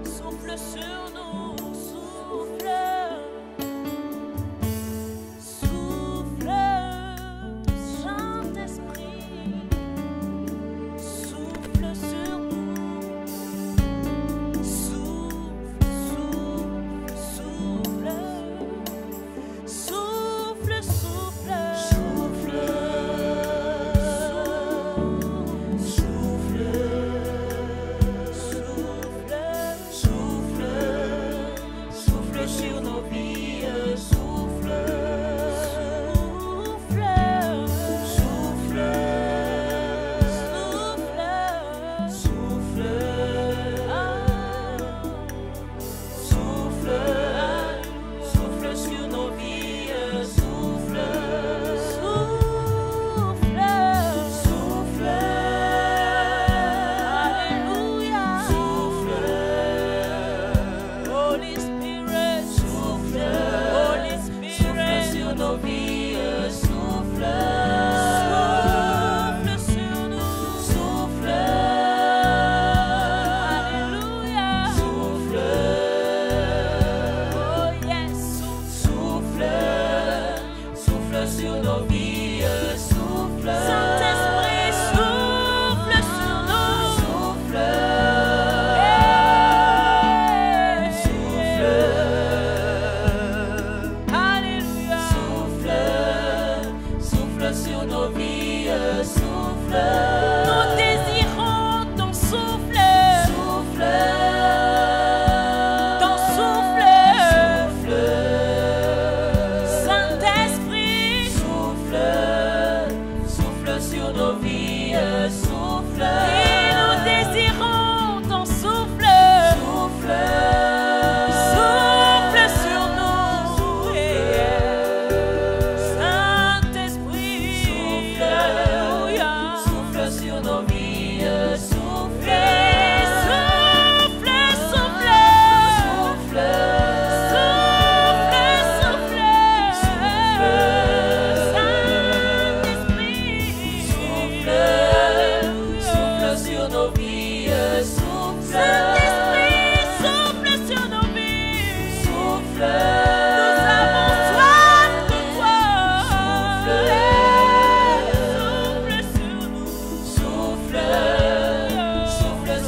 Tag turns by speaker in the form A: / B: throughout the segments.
A: souffle sur nous, souffle. Souffle, Saint-Esprit, souffle sur nous. Souffle, souffle, souffle, souffle, souffle, souffle, souffle, souffle sur nos vies, souffle, souffle, souffle, souffle, souffle sur nos vies, souffle, souffle, souffle, alléluia, souffle, Holy Spirit, souffle, Holy Spirit, souffle sur nos vies, souffle, souffle sur nous, souffle, alléluia, souffle, oh yes, souffle, souffle sur nos vies, souffle, Saint-Esprit, souffle sur nous, souffle, souffle, alléluia, souffle, souffle sur nos vies, souffle, nous désirons ton souffle, souffle, ton souffle, souffle, Saint-Esprit, souffle, souffle sur nos vies, souffle, et nous désirons ton souffle, souffle, souffle sur nous, Saint-Esprit, souffle, alléluia, souffle sur nos vies, souffle, souffle, souffle, souffle, souffle, souffle, Saint-Esprit, souffle, souffle sur nos vies, souffle, Saint-Esprit, souffle sur nos vies, souffle, nous avons soif de toi, souffle, souffle sur nous, souffle, souffle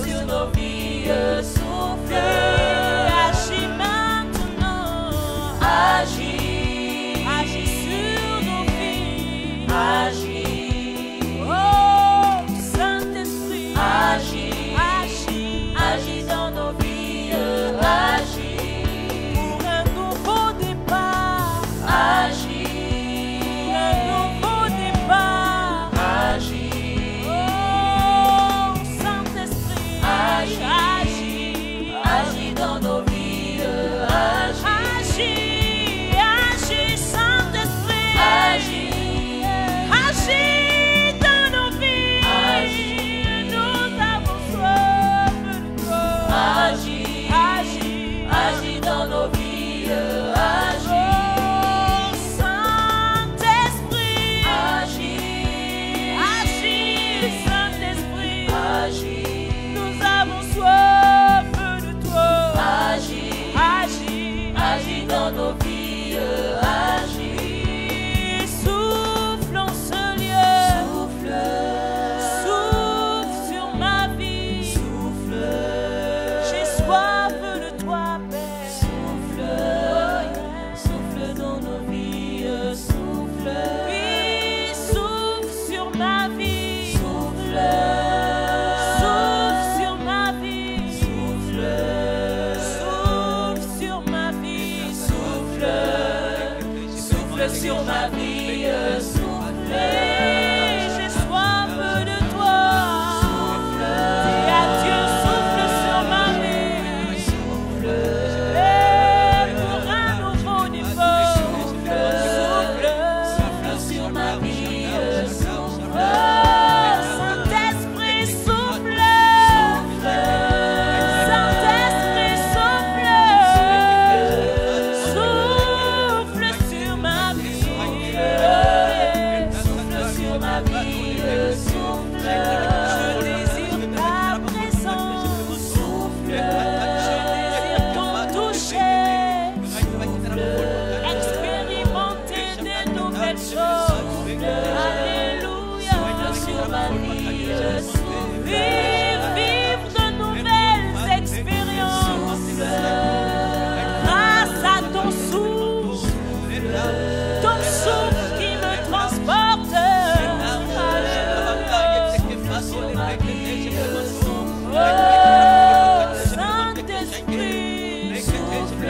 A: Saint-Esprit, souffle.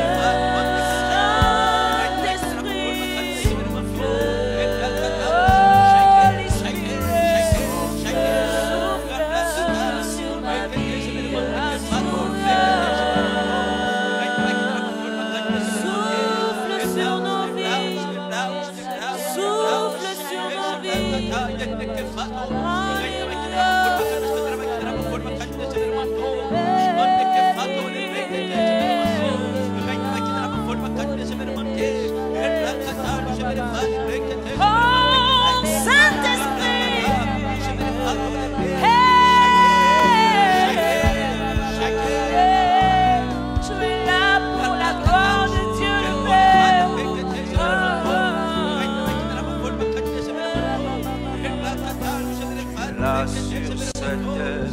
B: Là sur cette terre,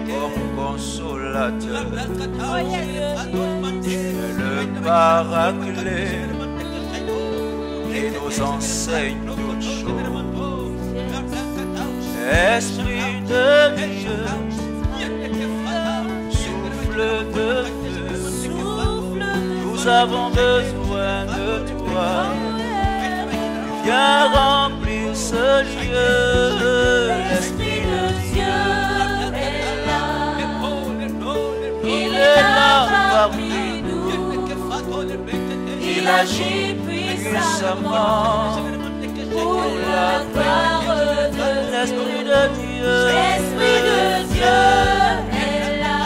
B: comme consolateur, le paraclet qui nous enseigne toutes choses. Esprit de Dieu, souffle de Dieu, nous avons besoin de toi. Viens remplir ce lieu.
A: L'Esprit de Dieu est là.
B: Il est là parmi nous.
A: Il agit puissamment pour la gloire de
B: l'Esprit de Dieu.
A: L'Esprit de Dieu est là.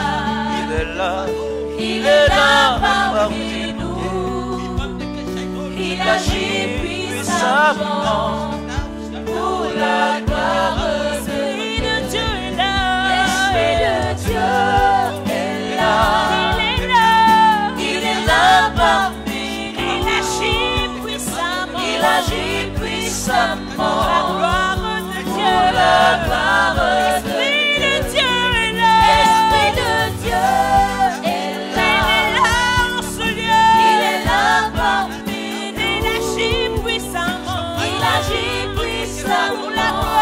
B: Il est là.
A: Il est là parmi nous. Il agit puissamment pour la gloire de l'Esprit de Dieu est là. L'Esprit de Dieu est là. Il est là parmi nous. Il agit puissamment. Il agit puissamment pour la gloire de Dieu. La gloire de l'Esprit de Dieu est là. L'Esprit de Dieu est là. Il est là en ce lieu. Il est là parmi nous. Il agit puissamment. Il agit puissamment pour la gloire.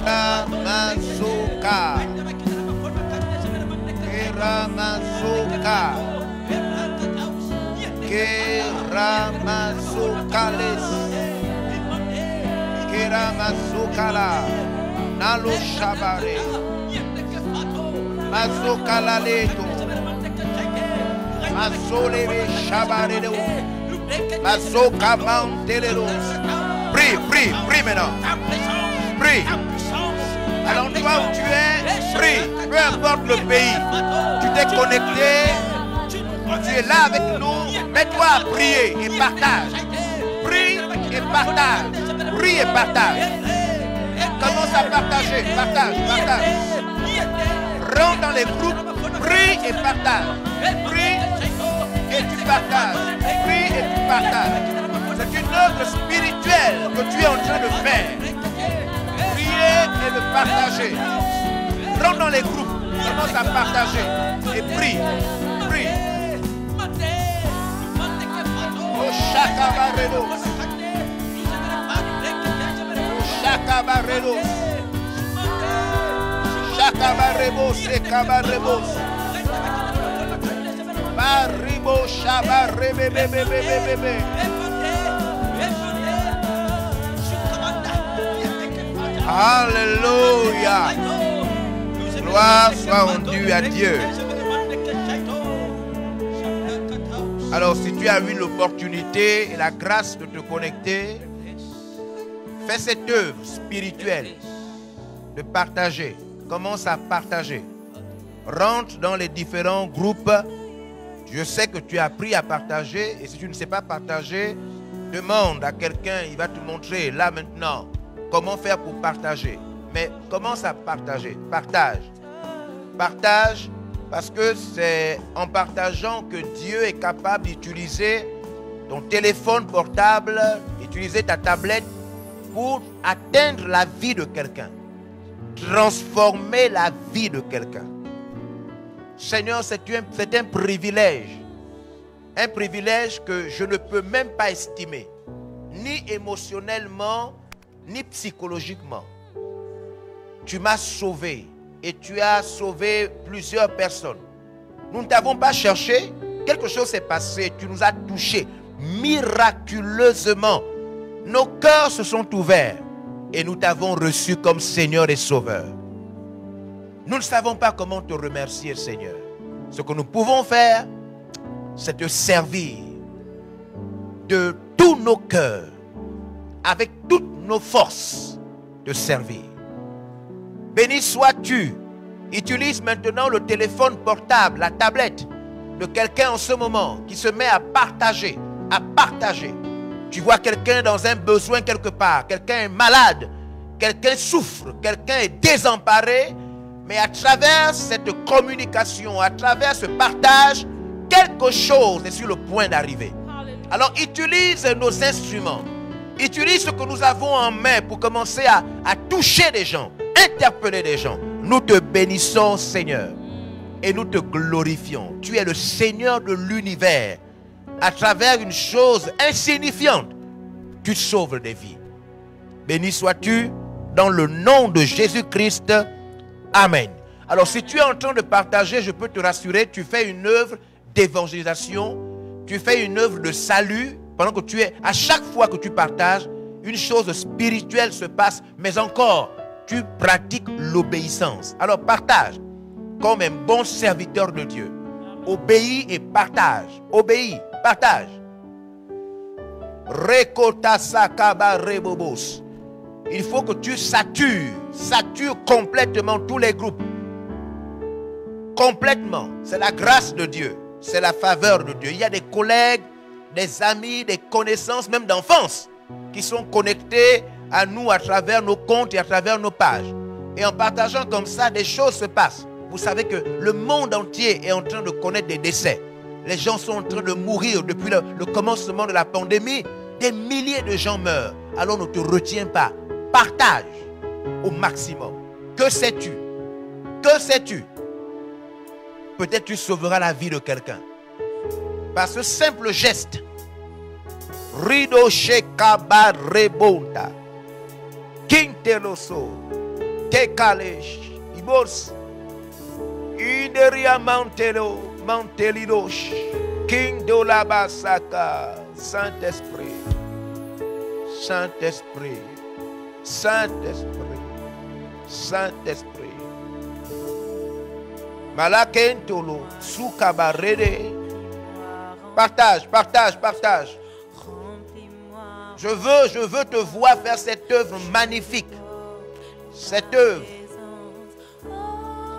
C: Keramazuka. Keramazuka. Keramazukales. Keramazukala. Nalo Shabare. Mazukala leto. Mazolebe Shabare de. Mazuka Manteleros. Prie, prie, prie maintenant. Prie. À l'endroit où tu es, prie. Peu importe le pays. Tu t'es connecté. Tu es là avec nous. Mets-toi à prier et partage. Prie et partage. Prie et partage. Commence à partager. Partage, partage. Rentre dans les groupes. Prie et partage. Prie et tu partages. Prie et tu partages. C'est une œuvre spirituelle que tu es en train de faire. Prier et de partager. Rentre dans les groupes. Commence à partager. Et prie. Prie. Oh, Chakabaredos. Oh, Chakabaredos. Chakabarebos et Kabarebos. Baribo Shabarebebebebebebe. Alléluia. Gloire soit rendue à Dieu. Alors si tu as eu l'opportunité et la grâce de te connecter, fais cette œuvre spirituelle de partager. Commence à partager. Rentre dans les différents groupes. Je sais que tu as appris à partager. Et si tu ne sais pas partager, demande à quelqu'un. Il va te montrer là maintenant comment faire pour partager. Mais commence à partager. Partage. Partage. Parce que c'est en partageant que Dieu est capable d'utiliser ton téléphone portable, utiliser ta tablette pour atteindre la vie de quelqu'un. Transformer la vie de quelqu'un. Seigneur, c'est un privilège. Un privilège que je ne peux même pas estimer. Ni émotionnellement, ni psychologiquement. Tu m'as sauvé. Et tu as sauvé plusieurs personnes. Nous ne t'avons pas cherché. Quelque chose s'est passé. Tu nous as touchés miraculeusement. Nos cœurs se sont ouverts. Et nous t'avons reçu comme Seigneur et Sauveur. Nous ne savons pas comment te remercier, Seigneur. Ce que nous pouvons faire, c'est te servir de tous nos cœurs, avec toutes nos forces, de servir. Béni sois-tu. Utilise maintenant le téléphone portable, la tablette de quelqu'un en ce moment qui se met à partager, à partager. Tu vois quelqu'un dans un besoin quelque part, quelqu'un est malade, quelqu'un souffre, quelqu'un est désemparé, mais à travers cette communication, à travers ce partage, quelque chose est sur le point d'arriver. Alors utilise nos instruments, utilise ce que nous avons en main pour commencer à toucher des gens, interpeller des gens. Nous te bénissons, Seigneur, et nous te glorifions. Tu es le Seigneur de l'univers. À travers une chose insignifiante, tu sauves des vies. Béni sois-tu dans le nom de Jésus-Christ. Amen. Alors si tu es en train de partager, je peux te rassurer, tu fais une œuvre d'évangélisation, tu fais une œuvre de salut. Pendant que tu es, à chaque fois que tu partages, une chose spirituelle se passe, mais encore, tu pratiques l'obéissance. Alors partage comme un bon serviteur de Dieu. Obéis et partage. Obéis, partage. Rekota sakaba rebobos. Il faut que tu satures complètement tous les groupes. Complètement. C'est la grâce de Dieu. C'est la faveur de Dieu. Il y a des collègues, des amis, des connaissances, même d'enfance, qui sont connectés à nous à travers nos comptes et à travers nos pages. Et en partageant comme ça, des choses se passent. Vous savez que le monde entier est en train de connaître des décès. Les gens sont en train de mourir depuis le commencement de la pandémie. Des milliers de gens meurent. Alors ne te retiens pas. Partage au maximum. Que sais-tu? Que sais-tu? Peut-être tu sauveras la vie de quelqu'un. Par ce simple geste. Rido shekaba rebonda. Kinteloso. Tekalesh. Ibos. Ideria Mantelo. Mantelidosh. King Dolabasaka. Saint-Esprit. Saint-Esprit. Saint-Esprit. Saint-Esprit. Malakentolo. Soukabarede. Partage, partage, partage. Je veux te voir faire cette œuvre magnifique. Cette œuvre.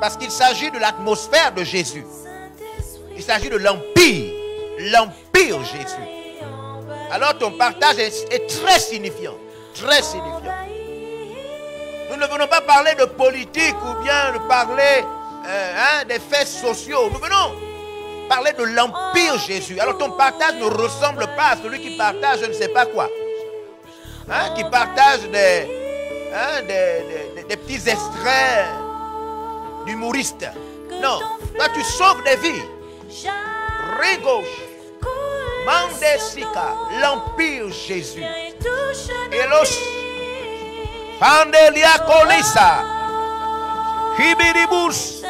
C: Parce qu'il s'agit de l'atmosphère de Jésus. Il s'agit de l'empire. L'empire Jésus. Alors ton partage est très signifiant. Très signifiant. Nous ne venons pas parler de politique ou bien de parler des faits sociaux. Nous venons parler de l'empire Jésus. Alors ton partage ne ressemble pas à celui qui partage je ne sais pas quoi. Qui partage des petits extraits d'humoristes. Non, toi tu sauves des vies. Rigauche, Mandesika, l'empire Jésus. Elos, Pandelia Colissa, Ibidibus,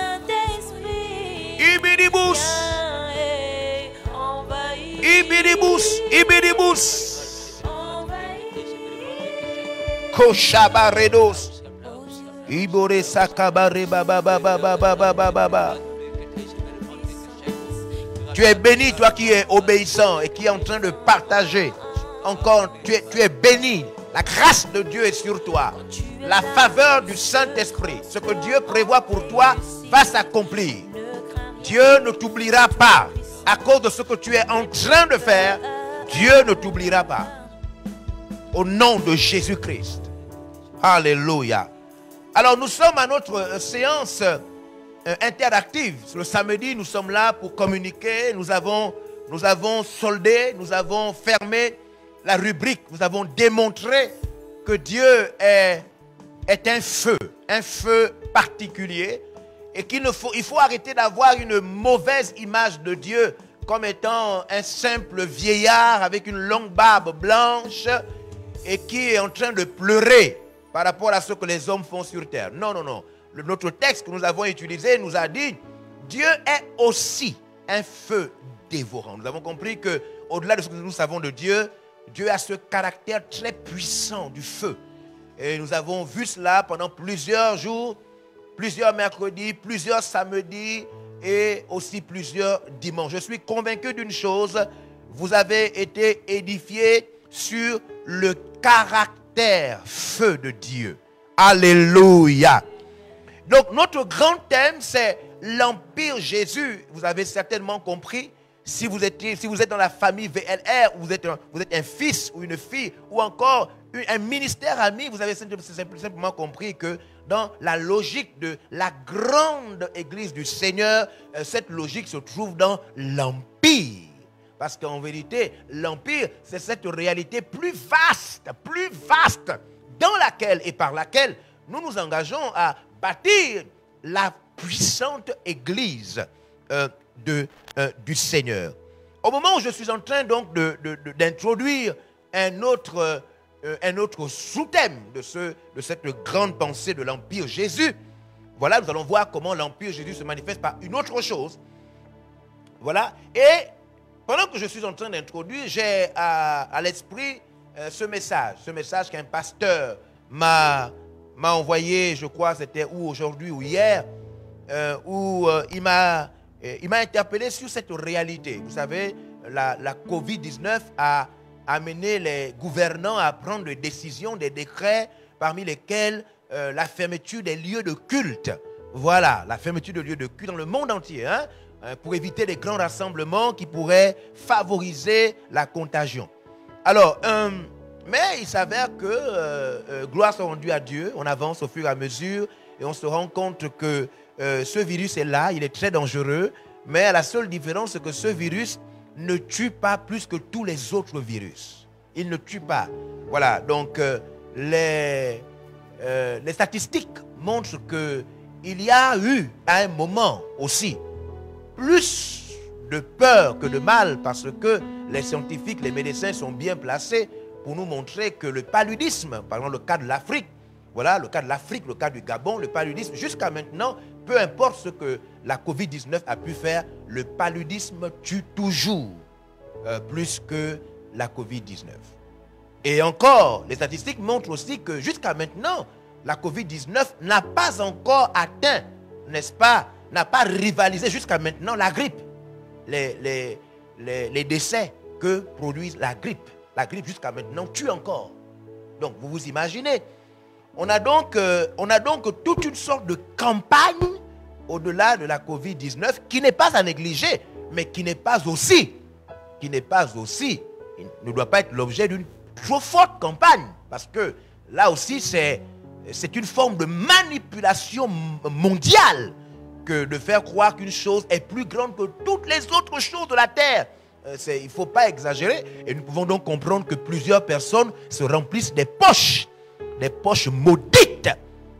C: Ibidibus, Ibidibus, Ibidibus. Koshabaredos. Ibore sakabare baba baba baba baba baba. Tu es béni, toi qui es obéissant et qui est en train de partager. Encore, tu es béni. La grâce de Dieu est sur toi. La faveur du Saint-Esprit. Ce que Dieu prévoit pour toi va s'accomplir. Dieu ne t'oubliera pas. À cause de ce que tu es en train de faire, Dieu ne t'oubliera pas. Au nom de Jésus-Christ. Alléluia. Alors nous sommes à notre séance interactive. Le samedi, nous sommes là pour communiquer. Nous avons soldé, nous avons fermé la rubrique. Nous avons démontré que Dieu est un feu particulier. Et il faut arrêter d'avoir une mauvaise image de Dieu comme étant un simple vieillard avec une longue barbe blanche et qui est en train de pleurer par rapport à ce que les hommes font sur terre. Non, non, non. Notre texte que nous avons utilisé nous a dit Dieu est aussi un feu dévorant. Nous avons compris que au-delà de ce que nous savons de Dieu, Dieu a ce caractère très puissant du feu. Et nous avons vu cela pendant plusieurs jours, plusieurs mercredis, plusieurs samedis et aussi plusieurs dimanches. Je suis convaincu d'une chose, vous avez été édifiés sur le caractère feu de Dieu. Alléluia. Donc notre grand thème c'est l'empire Jésus. Vous avez certainement compris. Si vous êtes dans la famille VLR, vous êtes un fils ou une fille ou encore un ministère ami, vous avez simplement compris que dans la logique de la grande église du Seigneur, cette logique se trouve dans l'empire. Parce qu'en vérité, l'empire, c'est cette réalité plus vaste dans laquelle et par laquelle nous nous engageons à bâtir la puissante église du Seigneur. Au moment où je suis en train donc d'introduire un autre sous-thème de cette grande pensée de l'empire Jésus, voilà, nous allons voir comment l'empire Jésus se manifeste par une autre chose. Voilà, et pendant que je suis en train d'introduire, j'ai à l'esprit ce message qu'un pasteur m'a envoyé, je crois c'était aujourd'hui ou hier, où il m'a interpellé sur cette réalité. Vous savez, la Covid-19 a amené les gouvernants à prendre des décisions, des décrets, parmi lesquels la fermeture des lieux de culte. Voilà, la fermeture des lieux de culte dans le monde entier, hein, pour éviter les grands rassemblements qui pourraient favoriser la contagion. Alors, mais il s'avère que, gloire soit rendue à Dieu, on avance au fur et à mesure et on se rend compte que ce virus est là, il est très dangereux, mais la seule différence, c'est que ce virus ne tue pas plus que tous les autres virus. Il ne tue pas. Voilà, donc les statistiques montrent qu'il y a eu à un moment aussi plus de peur que de mal parce que les scientifiques, les médecins sont bien placés pour nous montrer que le paludisme, par exemple le cas de l'Afrique, Voilà, le cas de l'Afrique, le cas du Gabon, le paludisme. Jusqu'à maintenant, peu importe ce que la Covid-19 a pu faire, le paludisme tue toujours plus que la Covid-19. Et encore, les statistiques montrent aussi que jusqu'à maintenant, la Covid-19 n'a pas encore atteint, n'est-ce pas, n'a pas rivalisé jusqu'à maintenant la grippe. Les décès que produit la grippe. La grippe jusqu'à maintenant tue encore. Donc vous vous imaginez. On a donc toute une sorte de campagne au-delà de la Covid-19 qui n'est pas à négliger, mais qui ne doit pas être l'objet d'une trop forte campagne. Parce que là aussi, c'est une forme de manipulation mondiale que de faire croire qu'une chose est plus grande que toutes les autres choses de la terre. Il ne faut pas exagérer. Et nous pouvons donc comprendre que plusieurs personnes se remplissent des poches maudites.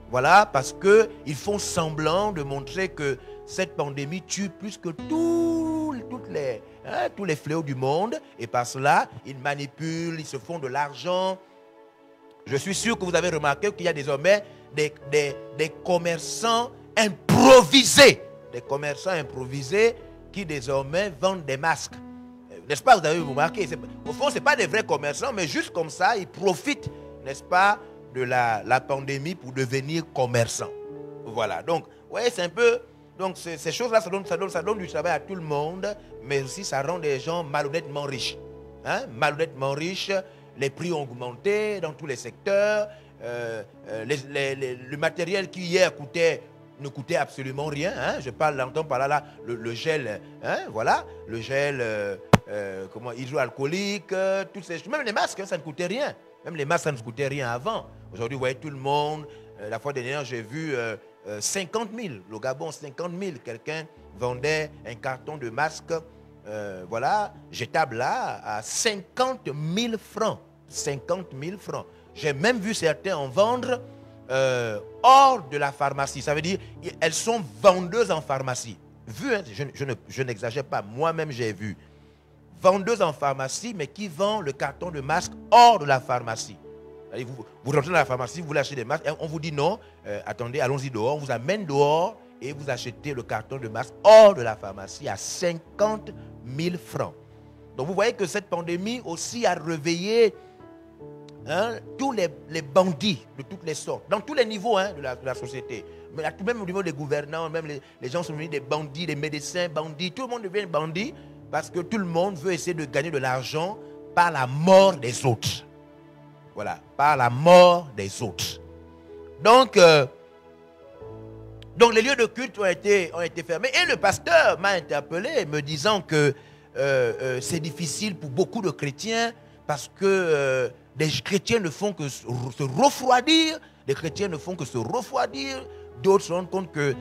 C: Voilà, parce qu'ils font semblant de montrer que cette pandémie tue plus que tous les fléaux du monde. Et par cela, ils manipulent, ils se font de l'argent. Je suis sûr que vous avez remarqué qu'il y a désormais des commerçants improvisés. Des commerçants improvisés qui désormais vendent des masques. N'est-ce pas, vous avez remarqué? Au fond, ce n'est pas des vrais commerçants, mais juste comme ça, ils profitent, n'est-ce pas, de la pandémie pour devenir commerçants. Voilà. Donc, vous voyez, c'est un peu... Donc, ces choses-là, ça donne du travail à tout le monde, mais aussi ça rend des gens malhonnêtement riches. Hein? Malhonnêtement riches, les prix ont augmenté dans tous les secteurs. Le matériel qui hier ne coûtait absolument rien. Hein? Je l'entends par là, le gel, hein? Voilà, le gel hydroalcoolique, toutes ces choses. Même les masques, hein, ça ne coûtait rien. Même les masques, ça ne coûtait rien avant. Aujourd'hui, vous voyez tout le monde. La fois dernière, j'ai vu 50 000. Le Gabon, 50 000. Quelqu'un vendait un carton de masque, voilà, jetable là, à 50 000 francs. 50 000 francs. J'ai même vu certains en vendre hors de la pharmacie. Ça veut dire, elles sont vendeuses en pharmacie. Vu, hein, je n'exagère pas. Moi-même, j'ai vu. Vendeuses en pharmacie, mais qui vend le carton de masque hors de la pharmacie. Vous rentrez dans la pharmacie, vous voulez acheter des masques, on vous dit non, attendez, allons-y dehors, on vous amène dehors et vous achetez le carton de masque hors de la pharmacie à 50 000 francs. Donc vous voyez que cette pandémie aussi a réveillé, hein, tous les bandits de toutes les sortes, dans tous les niveaux, hein, de la société. Mais même au niveau des gouvernants, même les gens sont devenus des bandits, des médecins bandits, tout le monde devient bandit parce que tout le monde veut essayer de gagner de l'argent par la mort des autres. Voilà, par la mort des autres. Donc les lieux de culte ont été fermés. Et le pasteur m'a interpellé me disant que c'est difficile pour beaucoup de chrétiens parce que des chrétiens ne font que se refroidir. Les chrétiens ne font que se refroidir. D'autres se rendent compte que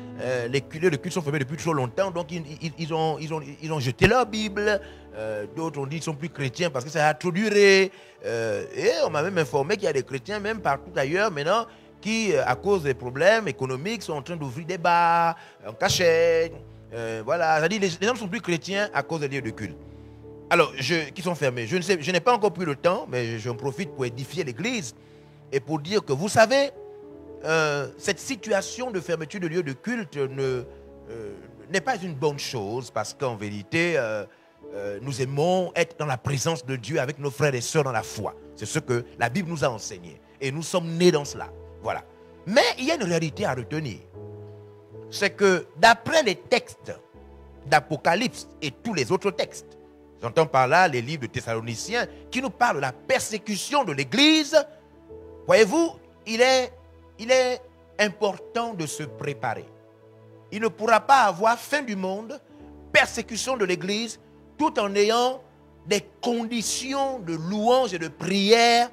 C: les lieux de culte sont fermés depuis trop longtemps. Donc ils ont jeté leur Bible. D'autres ont dit qu'ils ne sont plus chrétiens parce que ça a trop duré. Et on m'a même informé qu'il y a des chrétiens, même partout ailleurs maintenant, qui, à cause des problèmes économiques, sont en train d'ouvrir des bars, en cachette. Voilà, c'est-à-dire les gens ne sont plus chrétiens à cause des lieux de culte. Alors, qui sont fermés. Je n'ai pas encore pris le temps, mais j'en profite pour édifier l'Église et pour dire que, vous savez, cette situation de fermeture de lieux de culte n'est pas une bonne chose parce qu'en vérité, nous aimons être dans la présence de Dieu avec nos frères et sœurs dans la foi. C'est ce que la Bible nous a enseigné. Et nous sommes nés dans cela. Voilà. Mais il y a une réalité à retenir. C'est que d'après les textes d'Apocalypse et tous les autres textes, j'entends par là les livres de Thessaloniciens qui nous parlent de la persécution de l'Église, voyez-vous, il est important de se préparer. Il ne pourra pas avoir fin du monde, persécution de l'Église, tout en ayant des conditions de louange et de prière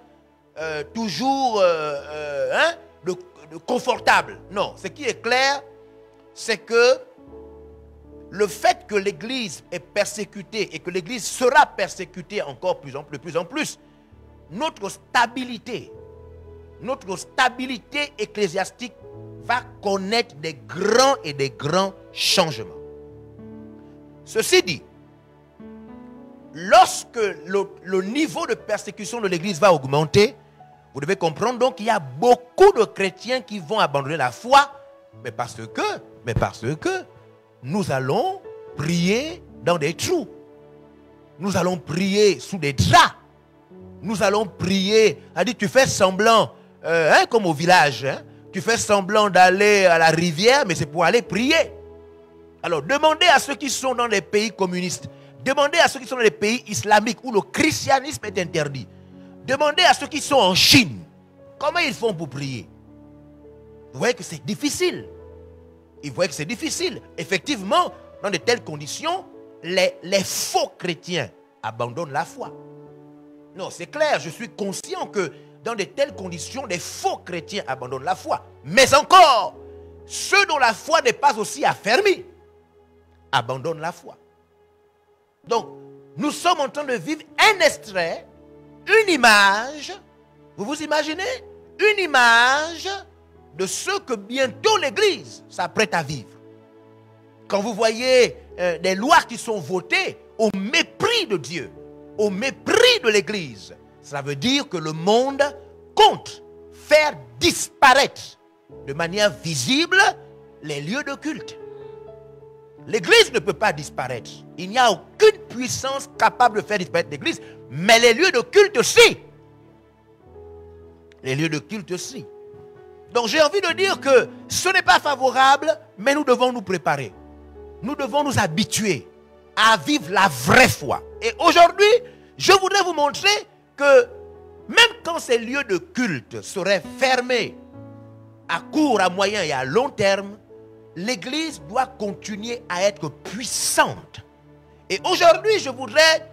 C: toujours confortables. Non, ce qui est clair, c'est que le fait que l'Église est persécutée et que l'Église sera persécutée encore de plus en plus, notre stabilité ecclésiastique va connaître des grands changements. Ceci dit, lorsque le niveau de persécution de l'Église va augmenter, Vous devez comprendre donc qu'il y a beaucoup de chrétiens qui vont abandonner la foi, mais parce que nous allons prier dans des trous. Nous allons prier sous des draps. Nous allons prier. Tu fais semblant, comme au village, tu fais semblant d'aller à la rivière, mais c'est pour aller prier. Alors, demandez à ceux qui sont dans les pays communistes, demandez à ceux qui sont dans les pays islamiques où le christianisme est interdit. Demandez à ceux qui sont en Chine, comment ils font pour prier. Vous voyez que c'est difficile. Vous voyez que c'est difficile. Effectivement, dans de telles conditions, les faux chrétiens abandonnent la foi. Non, c'est clair, je suis conscient que dans de telles conditions, les faux chrétiens abandonnent la foi. Mais encore, ceux dont la foi n'est pas aussi affermie abandonnent la foi. Donc, nous sommes en train de vivre un extrait, une image, vous vous imaginez? Une image de ce que bientôt l'Église s'apprête à vivre. Quand vous voyez des lois qui sont votées au mépris de Dieu, au mépris de l'Église, ça veut dire que le monde compte faire disparaître de manière visible les lieux de culte. L'Église ne peut pas disparaître. Il n'y a aucune puissance capable de faire disparaître l'Église, mais les lieux de culte aussi. Les lieux de culte aussi. Donc j'ai envie de dire que ce n'est pas favorable, mais nous devons nous préparer. Nous devons nous habituer à vivre la vraie foi. Et aujourd'hui, je voudrais vous montrer que même quand ces lieux de culte seraient fermés à court, à moyen et à long terme, l'Église doit continuer à être puissante. Et aujourd'hui, je voudrais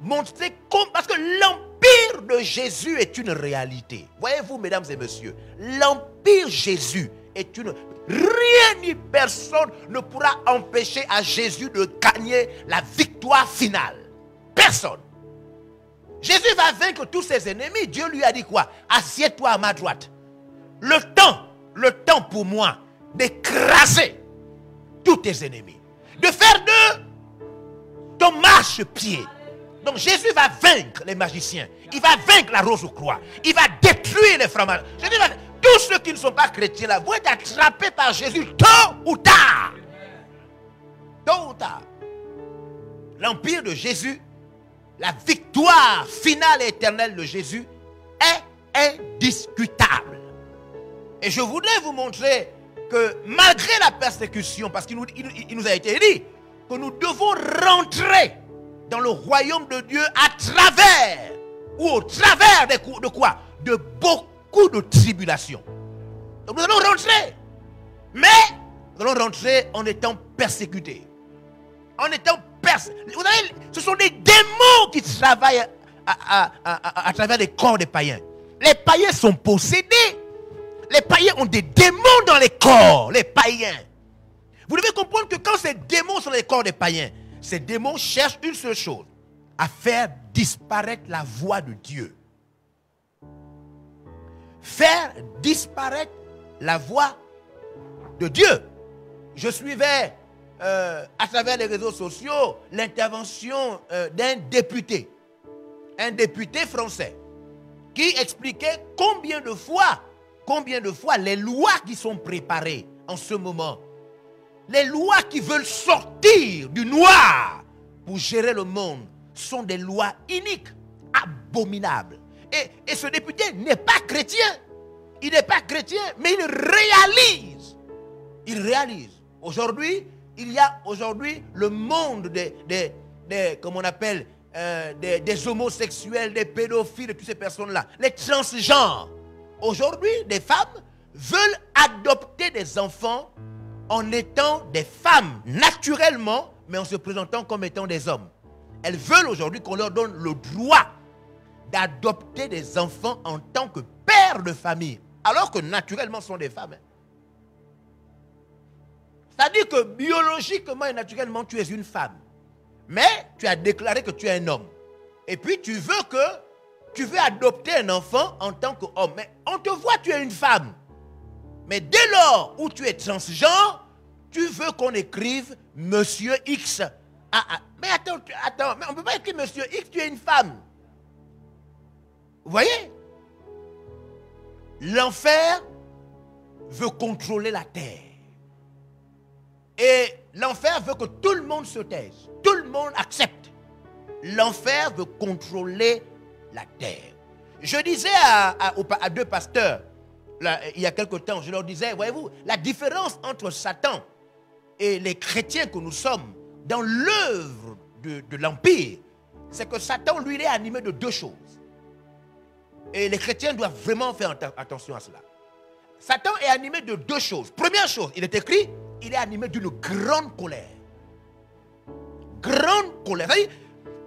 C: montrer comment, parce que l'empire de Jésus est une réalité. Voyez-vous, mesdames et messieurs, l'empire Jésus est une... Rien ni personne ne pourra empêcher à Jésus de gagner la victoire finale. Personne. Jésus va vaincre tous ses ennemis. Dieu lui a dit quoi? Assieds-toi à ma droite. Le temps pour moi d'écraser tous tes ennemis. De faire d'eux ton marchepied. Donc Jésus va vaincre les magiciens. Il va vaincre la rose aux croix. Il va détruire les francs-maçons. Tous ceux qui ne sont pas chrétiens là vont être attrapés par Jésus tôt ou tard. Tôt ou tard. L'empire de Jésus, la victoire finale et éternelle de Jésus est indiscutable. Et je voudrais vous montrer que malgré la persécution, parce qu'il nous a été dit que nous devons rentrer dans le royaume de Dieu à travers, ou au travers de quoi? De beaucoup de tribulations. Donc nous allons rentrer, mais nous allons rentrer en étant persécutés. En étant persécutés. Vous savez, ce sont des démons qui travaillent à travers les corps des païens. Les païens sont possédés. Les païens ont des démons dans les corps, les païens. Vous devez comprendre que quand ces démons sont dans les corps des païens, ces démons cherchent une seule chose, à faire disparaître la voix de Dieu. Faire disparaître la voix de Dieu. Je suivais à travers les réseaux sociaux l'intervention d'un député, un député français, qui expliquait combien de fois les lois qui sont préparées en ce moment, les lois qui veulent sortir du noir pour gérer le monde, sont des lois iniques, abominables. Et ce député n'est pas chrétien. Il n'est pas chrétien, mais il réalise. Il réalise. Aujourd'hui, il y a aujourd'hui le monde des comment on appelle, des homosexuels, des pédophiles, de toutes ces personnes-là, les transgenres. Aujourd'hui, des femmes veulent adopter des enfants en étant des femmes naturellement, mais en se présentant comme étant des hommes. Elles veulent aujourd'hui qu'on leur donne le droit d'adopter des enfants en tant que père de famille, alors que naturellement ce sont des femmes. C'est-à-dire que biologiquement et naturellement tu es une femme, mais tu as déclaré que tu es un homme. Et puis tu veux adopter un enfant en tant qu'homme, mais on te voit, tu es une femme. Mais dès lors où tu es transgenre, tu veux qu'on écrive Monsieur X. Mais attends, mais on ne peut pas écrire Monsieur X, tu es une femme. Vous voyez? L'enfer veut contrôler la terre. Et l'enfer veut que tout le monde se taise. Tout le monde accepte. L'enfer veut contrôler la terre. Je disais à deux pasteurs, là, il y a quelque temps, je leur disais, voyez-vous, la différence entre Satan et les chrétiens que nous sommes dans l'œuvre de l'Empire, c'est que Satan, lui, il est animé de deux choses. Et les chrétiens doivent vraiment faire attention à cela. Satan est animé de deux choses. Première chose, il est écrit, il est animé d'une grande colère. Grande colère. C'est-à-dire,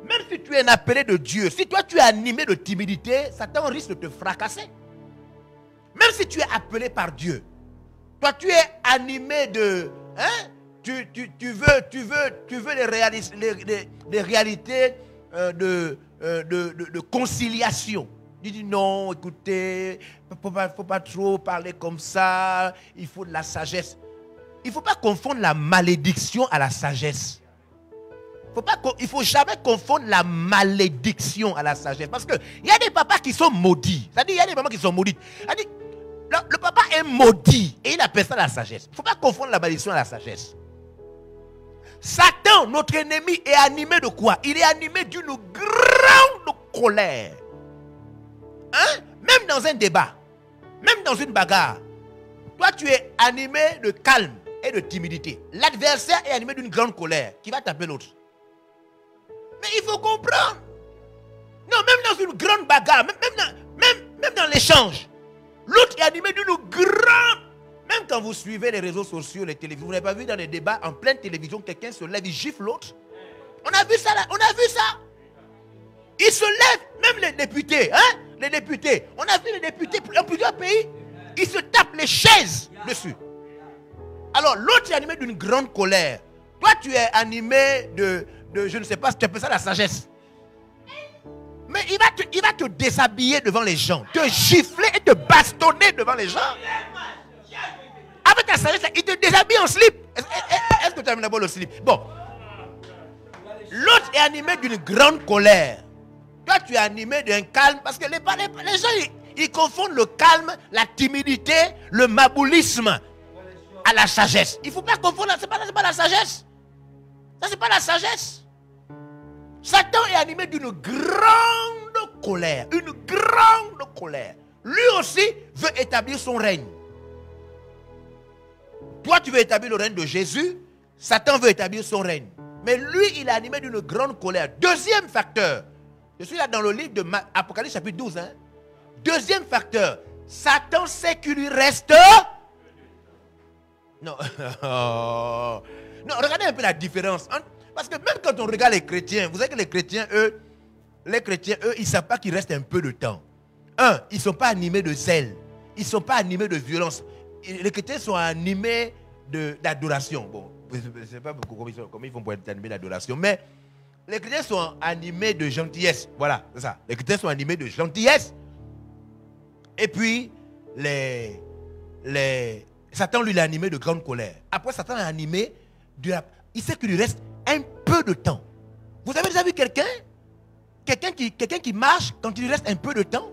C: même si tu es un appelé de Dieu, si toi tu es animé de timidité, Satan risque de te fracasser. Même si tu es appelé par Dieu, toi tu es animé de... Hein, tu veux les réalités de conciliation. Tu dis non, écoutez, il ne faut pas trop parler comme ça, il faut de la sagesse. Il ne faut pas confondre la malédiction à la sagesse. Il ne faut jamais confondre la malédiction à la sagesse. Parce qu'il y a des papas qui sont maudits. C'est-à-dire, il y a des mamans qui sont maudites. Le papa est maudit et il appelle ça la sagesse. Il ne faut pas confondre la malédiction à la sagesse. Satan, notre ennemi, est animé de quoi? Il est animé d'une grande colère. Hein? Même dans un débat, même dans une bagarre, toi tu es animé de calme et de timidité. L'adversaire est animé d'une grande colère qui va taper l'autre. Mais il faut comprendre. Non, même dans une grande bagarre, même dans l'échange, l'autre est animé d'une grande... Même quand vous suivez les réseaux sociaux, les télévisions, vous n'avez pas vu dans les débats en pleine télévision, quelqu'un se lève, il gifle l'autre. On a vu ça là, on a vu ça. Ils se lèvent, même les députés, hein? Les députés, on a vu les députés dans plusieurs pays, ils se tapent les chaises dessus. Alors l'autre est animé d'une grande colère. Toi tu es animé de je ne sais pas si tu appelles ça la sagesse. Mais il va te déshabiller devant les gens, te gifler et te bastonner devant les gens. Avec ta sagesse, il te déshabille en slip. Est-ce que tu as d'abord le slip? Bon. L'autre est animé d'une grande colère. Toi, tu es animé d'un calme. Parce que les gens, ils confondent le calme, la timidité, le maboulisme à la sagesse. Il ne faut pas confondre. Ce n'est pas la sagesse. Ça, ce n'est pas la sagesse. Satan est animé d'une grande colère. Une grande colère. Lui aussi veut établir son règne. Toi, tu veux établir le règne de Jésus. Satan veut établir son règne. Mais lui, il est animé d'une grande colère. Deuxième facteur. Je suis là dans le livre de Apocalypse chapitre 12. Hein. Deuxième facteur. Satan sait qu'il lui reste... Non. Non, regardez un peu la différence. Parce que même quand on regarde les chrétiens, vous savez que les chrétiens, eux, ils ne savent pas qu'il reste un peu de temps. Ils ne sont pas animés de zèle. Ils ne sont pas animés de violence. Les chrétiens sont animés d'adoration. Bon, je ne sais pas comment ils font pour être animés d'adoration, mais les chrétiens sont animés de gentillesse. Voilà, c'est ça. Les chrétiens sont animés de gentillesse. Et puis, Satan, lui, il est animé de grande colère. Après, Satan est animé il sait qu'il lui reste un peu de temps. Vous avez déjà vu quelqu'un qui marche quand il lui reste un peu de temps?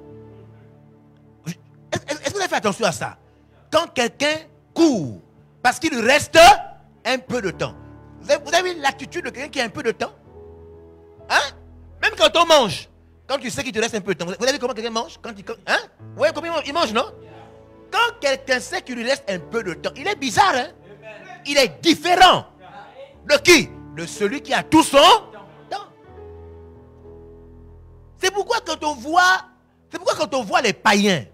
C: Est-ce que vous avez fait attention à ça? Quand quelqu'un court, parce qu'il lui reste un peu de temps. Vous avez vu l'attitude de quelqu'un qui a un peu de temps? Hein? Même quand on mange, quand tu sais qu'il te reste un peu de temps. Vous avez vu comment quelqu'un mange? Hein? Vous voyez comment il mange, non? Quand quelqu'un sait qu'il lui reste un peu de temps, il est bizarre, hein? Il est différent. De qui? De celui qui a tout son temps. C'est pourquoi quand on voit les païens,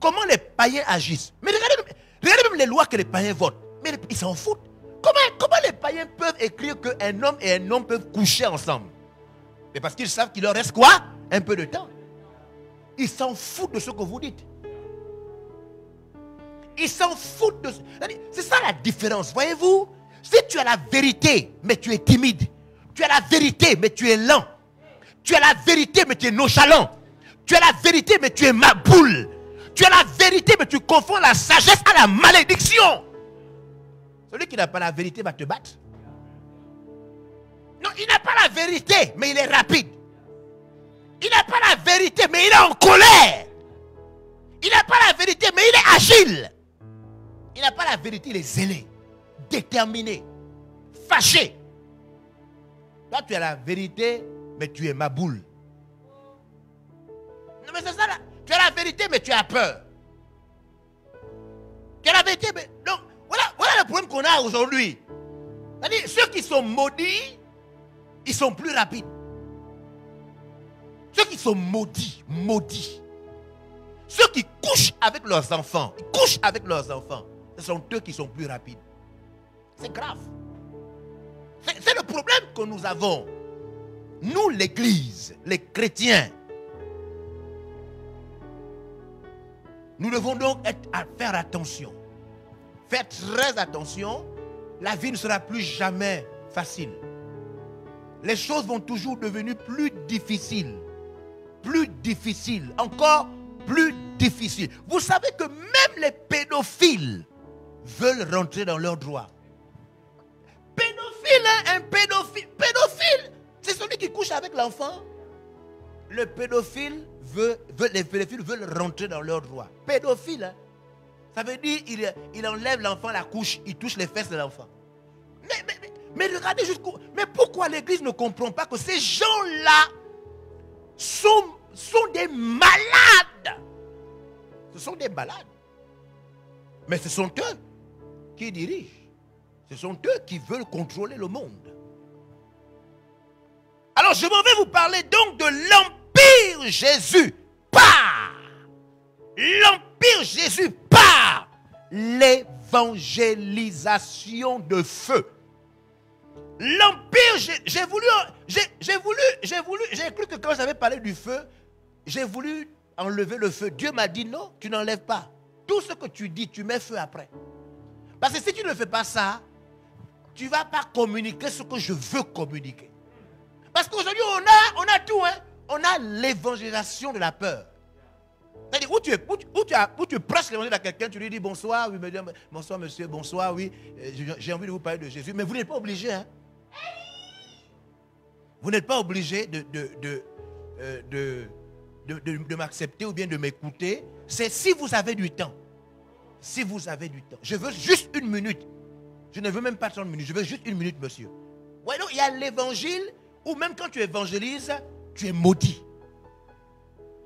C: comment les païens agissent. Mais regardez même les lois que les païens votent. Mais ils s'en foutent. Comment les païens peuvent écrire qu'un homme et un homme peuvent coucher ensemble? Mais parce qu'ils savent qu'il leur reste quoi? Un peu de temps. Ils s'en foutent de ce que vous dites. Ils s'en foutent de... C'est ça la différence, voyez-vous? Si tu as la vérité, mais tu es timide. Tu as la vérité, mais tu es lent. Tu as la vérité, mais tu es nonchalant. Tu as la vérité, mais tu es maboule. Tu as la vérité, mais tu confonds la sagesse à la malédiction. Celui qui n'a pas la vérité va te battre. Non, il n'a pas la vérité, mais il est rapide. Il n'a pas la vérité, mais il est en colère. Il n'a pas la vérité, mais il est agile. Il n'a pas la vérité, il est zélé, déterminé, fâché. Toi, tu as la vérité, mais tu es ma boule. Non, mais c'est ça là. Tu as la vérité, mais tu as peur. Tu as la vérité, mais... Donc, voilà le problème qu'on a aujourd'hui. C'est-à-dire, ceux qui sont maudits, ils sont plus rapides. Ceux qui sont maudits. Ceux qui couchent avec leurs enfants, ce sont eux qui sont plus rapides. C'est grave. C'est le problème que nous avons. Nous, l'Église, les chrétiens, nous devons donc faire attention. Faire très attention. La vie ne sera plus jamais facile. Les choses vont toujours devenir plus difficiles. Plus difficiles. Encore plus difficiles. Vous savez que même les pédophiles veulent rentrer dans leurs droits. Pédophile, hein, un pédophile. Pédophile, c'est celui qui couche avec l'enfant. Les pédophiles veulent rentrer dans leurs droits. Pédophile, hein. Ça veut dire il enlève l'enfant, la couche, il touche les fesses de l'enfant. Mais regardez jusqu'où. Mais pourquoi l'Église ne comprend pas que ces gens-là sont des malades? Ce sont des malades. Mais ce sont eux qui dirigent. Ce sont eux qui veulent contrôler le monde. Alors je m'en vais vous parler donc de l'Empire Jésus par l'Empire Jésus par l'évangélisation de feu. L'Empire, j'ai cru que quand j'avais parlé du feu, j'ai voulu enlever le feu. Dieu m'a dit non, tu n'enlèves pas. Tout ce que tu dis, tu mets feu après. Parce que si tu ne fais pas ça, tu ne vas pas communiquer ce que je veux communiquer. Parce qu'aujourd'hui, on a tout. Hein? On a l'évangélisation de la peur. C'est-à-dire, où tu prêches l'évangile à quelqu'un, tu lui dis bonsoir, oui, bonsoir monsieur, bonsoir, oui, j'ai envie de vous parler de Jésus. Mais vous n'êtes pas obligé. Hein? Vous n'êtes pas obligé de m'accepter ou bien de m'écouter. C'est si vous avez du temps. Si vous avez du temps. Je veux juste 1 minute. Je ne veux même pas 30 minutes. Je veux juste 1 minute, monsieur. Ouais, donc il y a l'évangile où même quand tu évangélises, tu es maudit.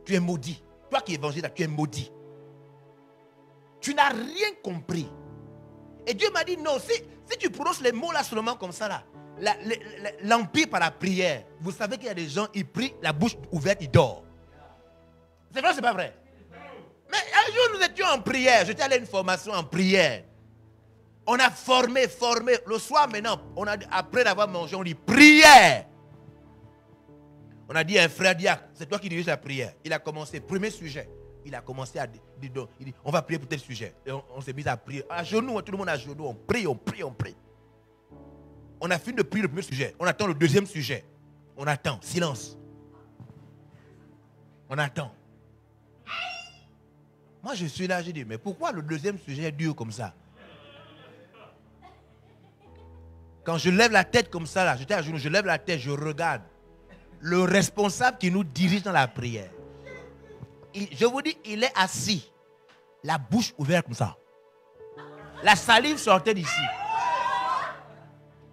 C: Tu es maudit. Toi qui évangélises, tu es maudit. Tu n'as rien compris. Et Dieu m'a dit non, si tu prononces les mots là seulement comme ça là, l'empire par la prière, vous savez qu'il y a des gens, ils prient, la bouche ouverte, ils dorment. C'est vrai ou c'est pas vrai? Mais un jour nous étions en prière, j'étais allé à une formation en prière. On a formé. Le soir maintenant, après avoir mangé, on dit prière. On a dit à un frère diacre, c'est toi qui diriges la prière. Il a commencé, premier sujet. Il a commencé à dire, il dit, on va prier pour tel sujet. Et on s'est mis à prier. À genoux, tout le monde à genoux, on prie. On a fini de prier le premier sujet. On attend le deuxième sujet. On attend, silence. On attend. Moi, je suis là, j'ai dit, mais pourquoi le deuxième sujet est dur comme ça? Quand je lève la tête comme ça, là, j'étais à genoux, je lève la tête, je regarde. Le responsable qui nous dirige dans la prière. Je vous dis, il est assis. La bouche ouverte comme ça. La salive sortait d'ici.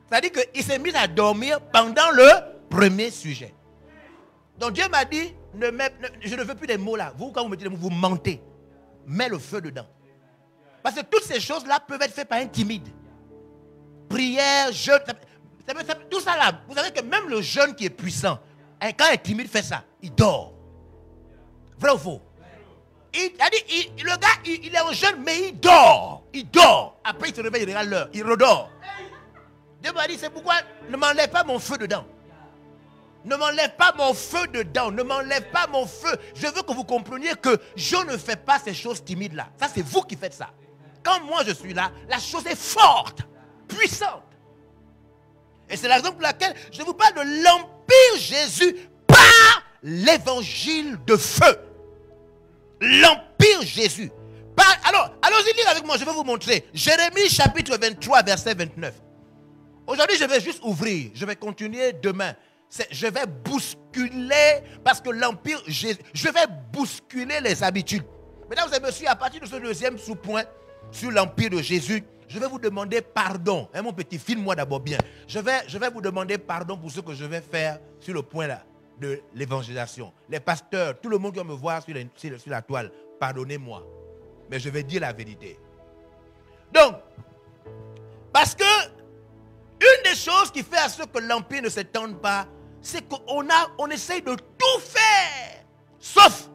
C: C'est-à-dire qu'il s'est mis à dormir pendant le premier sujet. Donc Dieu m'a dit, je ne veux plus des mots là. Vous, quand vous mettez des mots, vous mentez. Mets le feu dedans. Parce que toutes ces choses-là peuvent être faites par un timide. Prière, jeûne, tout ça là. Vous savez que même le jeûne qui est puissant, quand un timide fait ça, il dort. Vrai ou faux? Le gars, il est au jeûne, mais il dort. Il dort. Après, il se réveille, il regarde l'heure. Il redort. Dieu m'a dit, c'est pourquoi ne m'enlève pas mon feu dedans. Ne m'enlève pas mon feu dedans. Ne m'enlève pas mon feu. Je veux que vous compreniez que je ne fais pas ces choses timides là. Ça, c'est vous qui faites ça. Quand moi, je suis là, la chose est forte, puissante. Et c'est la raison pour laquelle je vous parle de l'Empire Jésus par l'évangile de feu. L'Empire Jésus. Alors, allons-y lire avec moi, je vais vous montrer. Jérémie chapitre 23, verset 29. Aujourd'hui, je vais juste ouvrir. Je vais continuer demain. Je vais bousculer, parce que l'Empire Jésus, je vais bousculer les habitudes. Mesdames et messieurs, à partir de ce deuxième sous-point sur l'empire de Jésus, je vais vous demander pardon. Hein, mon petit, filme-moi d'abord bien. Je vais vous demander pardon pour ce que je vais faire sur le point là de l'évangélisation. Les pasteurs, tout le monde qui va me voir sur la toile, pardonnez-moi. Mais je vais dire la vérité. Donc, parce que une des choses qui fait à ce que l'empire ne s'étende pas, c'est qu'on essaye de tout faire, sauf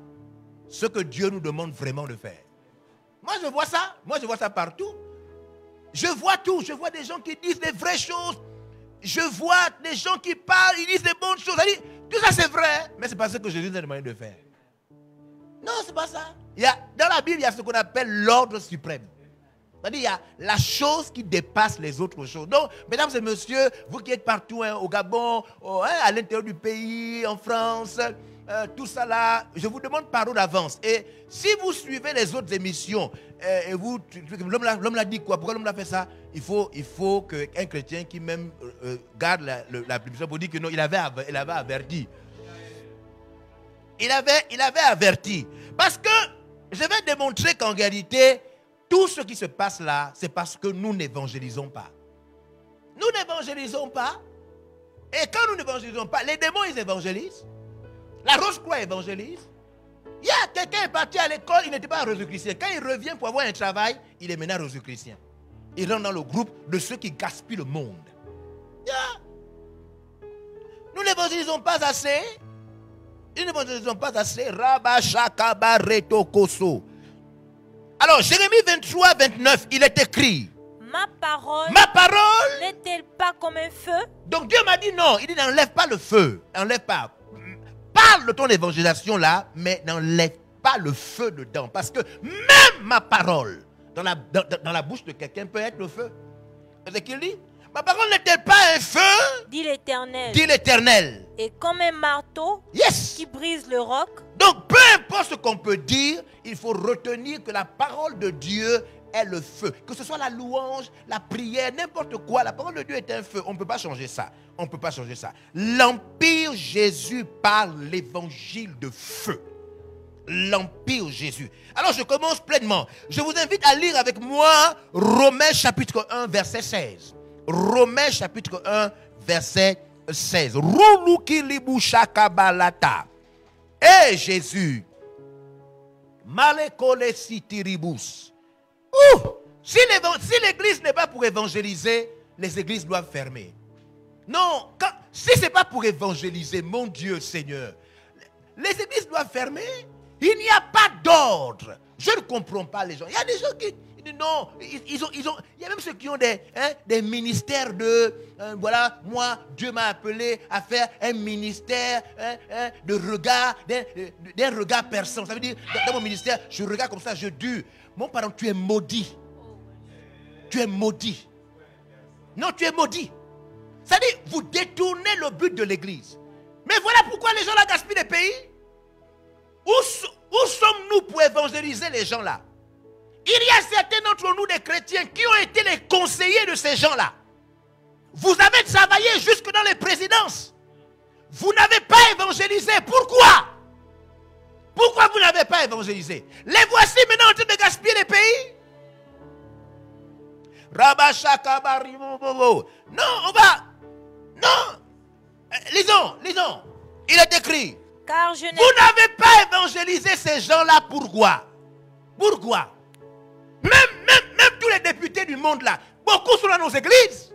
C: ce que Dieu nous demande vraiment de faire. Moi, je vois ça partout. Je vois tout. Je vois des gens qui disent des vraies choses. Je vois des gens qui parlent, ils disent des bonnes choses. Tout ça, c'est vrai, mais ce n'est pas ce que Jésus nous a demandé de faire. Non, ce n'est pas ça. Dans la Bible, il y a ce qu'on appelle l'ordre suprême. C'est-à-dire, il y a la chose qui dépasse les autres choses. Donc, mesdames et messieurs, vous qui êtes partout, hein, au Gabon, à l'intérieur du pays, en France, tout ça là, je vous demande pardon d'avance. Et si vous suivez les autres émissions, et l'homme l'a dit quoi? Pourquoi l'homme l'a fait ça? Il faut qu'un chrétien qui même garde la prédication pour dire que non, il avait averti. Il avait averti. Parce que je vais démontrer qu'en réalité, tout ce qui se passe là, c'est parce que nous n'évangélisons pas. Nous n'évangélisons pas. Et quand nous n'évangélisons pas, les démons, ils évangélisent. La Rose-Croix évangélise. Il y a quelqu'un est parti à l'école, il n'était pas un Rosicrucien. Quand il revient pour avoir un travail, il est maintenant Rosicrucien. Il rentre dans le groupe de ceux qui gaspillent le monde. Nous n'évangélisons pas assez. Nous n'évangélisons pas assez. Rabashakabareto-koso. Alors, Jérémie 23, 29, il est écrit.
A: Ma parole n'est-elle pas comme un feu?
C: Donc Dieu m'a dit non. Il dit n'enlève pas le feu. N'enlève pas. Parle de ton évangélisation là, mais n'enlève pas le feu dedans. Parce que même ma parole, dans la bouche de quelqu'un peut être le feu. C'est ce qu'il dit. Ma parole n'est-elle pas un feu?
A: Dit l'Éternel.
C: Dit l'Éternel.
A: Et comme un marteau qui brise le roc.
C: Donc peu importe ce qu'on peut dire, il faut retenir que la parole de Dieu est le feu. Que ce soit la louange, la prière, n'importe quoi, la parole de Dieu est un feu. On ne peut pas changer ça. On ne peut pas changer ça. L'Empire Jésus parle l'évangile de feu. L'Empire Jésus. Alors je commence pleinement. Je vous invite à lire avec moi Romains chapitre 1 verset 16. Romains chapitre 1 verset 16. Et Jésus. Malekole sitiribus. Si l'église n'est pas pour évangéliser, les églises doivent fermer. Non, si ce n'est pas pour évangéliser, mon Dieu Seigneur, les églises doivent fermer. Il n'y a pas d'ordre. Je ne comprends pas les gens. Il y a des gens qui disent non, il y a même ceux qui ont des ministères de, voilà, moi, Dieu m'a appelé à faire un ministère de regard, d'un regard perçant. Ça veut dire, dans mon ministère, je regarde comme ça, je dis, mon parent, tu es maudit. Tu es maudit. Non, tu es maudit. C'est-à-dire, vous détournez le but de l'église. Mais voilà pourquoi les gens là gaspillent les pays. Où sommes-nous pour évangéliser les gens là? Il y a certains d'entre nous, des chrétiens, qui ont été les conseillers de ces gens là. Vous avez travaillé jusque dans les présidences. Vous n'avez pas évangélisé. Pourquoi? Pourquoi vous n'avez pas évangélisé? Les voici maintenant en train de gaspiller les pays. Non, on va. Non. Lisons. Il est écrit.
A: Car
C: vous n'avez pas évangélisé ces gens-là. Pourquoi? Même tous les députés du monde là, beaucoup sont dans nos églises.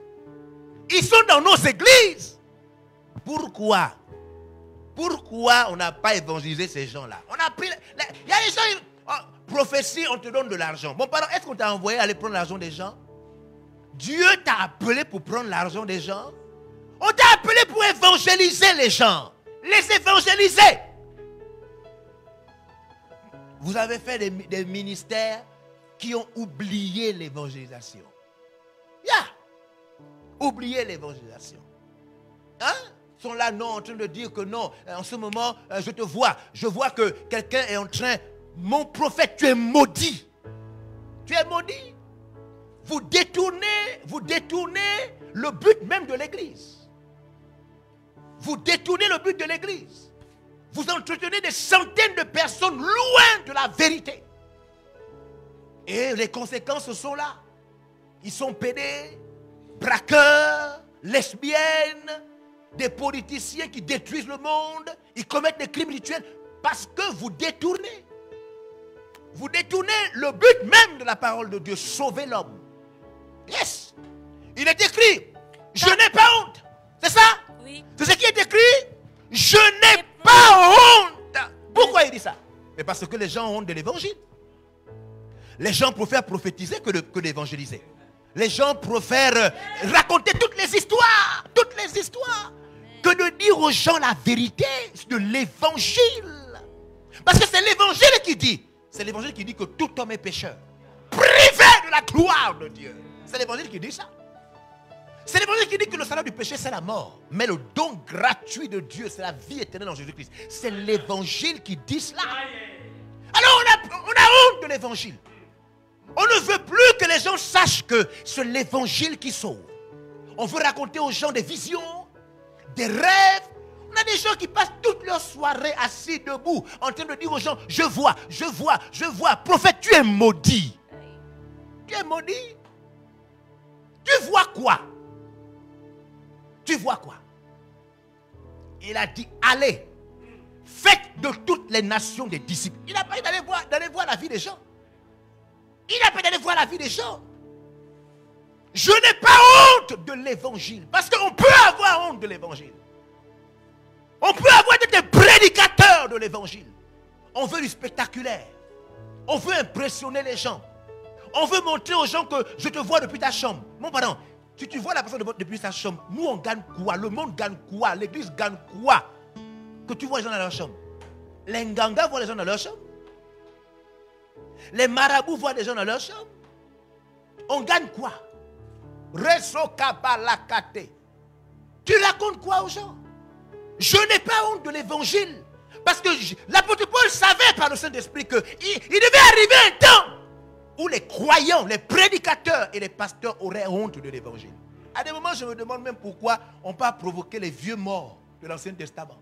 C: Ils sont dans nos églises. Pourquoi on n'a pas évangélisé ces gens-là? On a pris. Il y a des gens, prophétie, on te donne de l'argent. Bon, pardon, est-ce qu'on t'a envoyé aller prendre l'argent des gens? Dieu t'a appelé pour prendre l'argent des gens? On t'a appelé pour évangéliser les gens. Les évangéliser. Vous avez fait des ministères qui ont oublié l'évangélisation. Oublié l'évangélisation. Ils sont là, non, en train de dire que non, en ce moment, je te vois. Je vois que quelqu'un est en train, mon prophète, tu es maudit. Tu es maudit. Vous détournez le but même de l'église. Vous détournez le but de l'église. Vous entretenez des centaines de personnes loin de la vérité. Et les conséquences sont là. Ils sont pédés, braqueurs, lesbiennes, des politiciens qui détruisent le monde. Ils commettent des crimes rituels parce que vous détournez. Vous détournez le but même de la parole de Dieu, sauver l'homme. Yes. Il est écrit, je n'ai pas honte. C'est ça?
A: Oui.
C: C'est ce qui est écrit. Je n'ai pas honte. Pourquoi il dit ça? Mais parce que les gens ont honte de l'évangile. Les gens préfèrent prophétiser que d'évangéliser. Les gens préfèrent raconter toutes les histoires. Que de dire aux gens la vérité de l'évangile. Parce que c'est l'évangile qui dit. C'est l'évangile qui dit que tout homme est pécheur. Privé de la gloire de Dieu. C'est l'évangile qui dit ça. C'est l'évangile qui dit que le salaire du péché, c'est la mort. Mais le don gratuit de Dieu, c'est la vie éternelle en Jésus-Christ. C'est l'évangile qui dit cela. Alors on a honte de l'évangile. On ne veut plus que les gens sachent que c'est l'évangile qui sauve. On veut raconter aux gens des visions, des rêves. On a des gens qui passent toute leur soirée assis debout en train de dire aux gens, je vois. Prophète, tu es maudit. Tu es maudit. Tu vois quoi? Il a dit, allez, faites de toutes les nations des disciples. Il n'a pas dit d'aller voir la vie des gens. Je n'ai pas honte de l'évangile. Parce qu'on peut avoir honte de l'évangile. On peut avoir des prédicateurs de l'évangile. On veut du spectaculaire. On veut impressionner les gens. On veut montrer aux gens que je te vois depuis ta chambre. Mon pardon, si tu vois la personne depuis ta chambre, nous on gagne quoi? Le monde gagne quoi? L'église gagne quoi? Que tu vois les gens dans leur chambre. Les Nganga voient les gens dans leur chambre. Les marabouts voient des gens dans leur chambre. On gagne quoi? Tu racontes quoi aux gens? Je n'ai pas honte de l'évangile. Parce que l'apôtre Paul savait par le Saint-Esprit qu'il devait arriver un temps où les croyants, les prédicateurs et les pasteurs auraient honte de l'évangile. À des moments, je me demande même pourquoi on peut provoquer les vieux morts de l'Ancien Testament.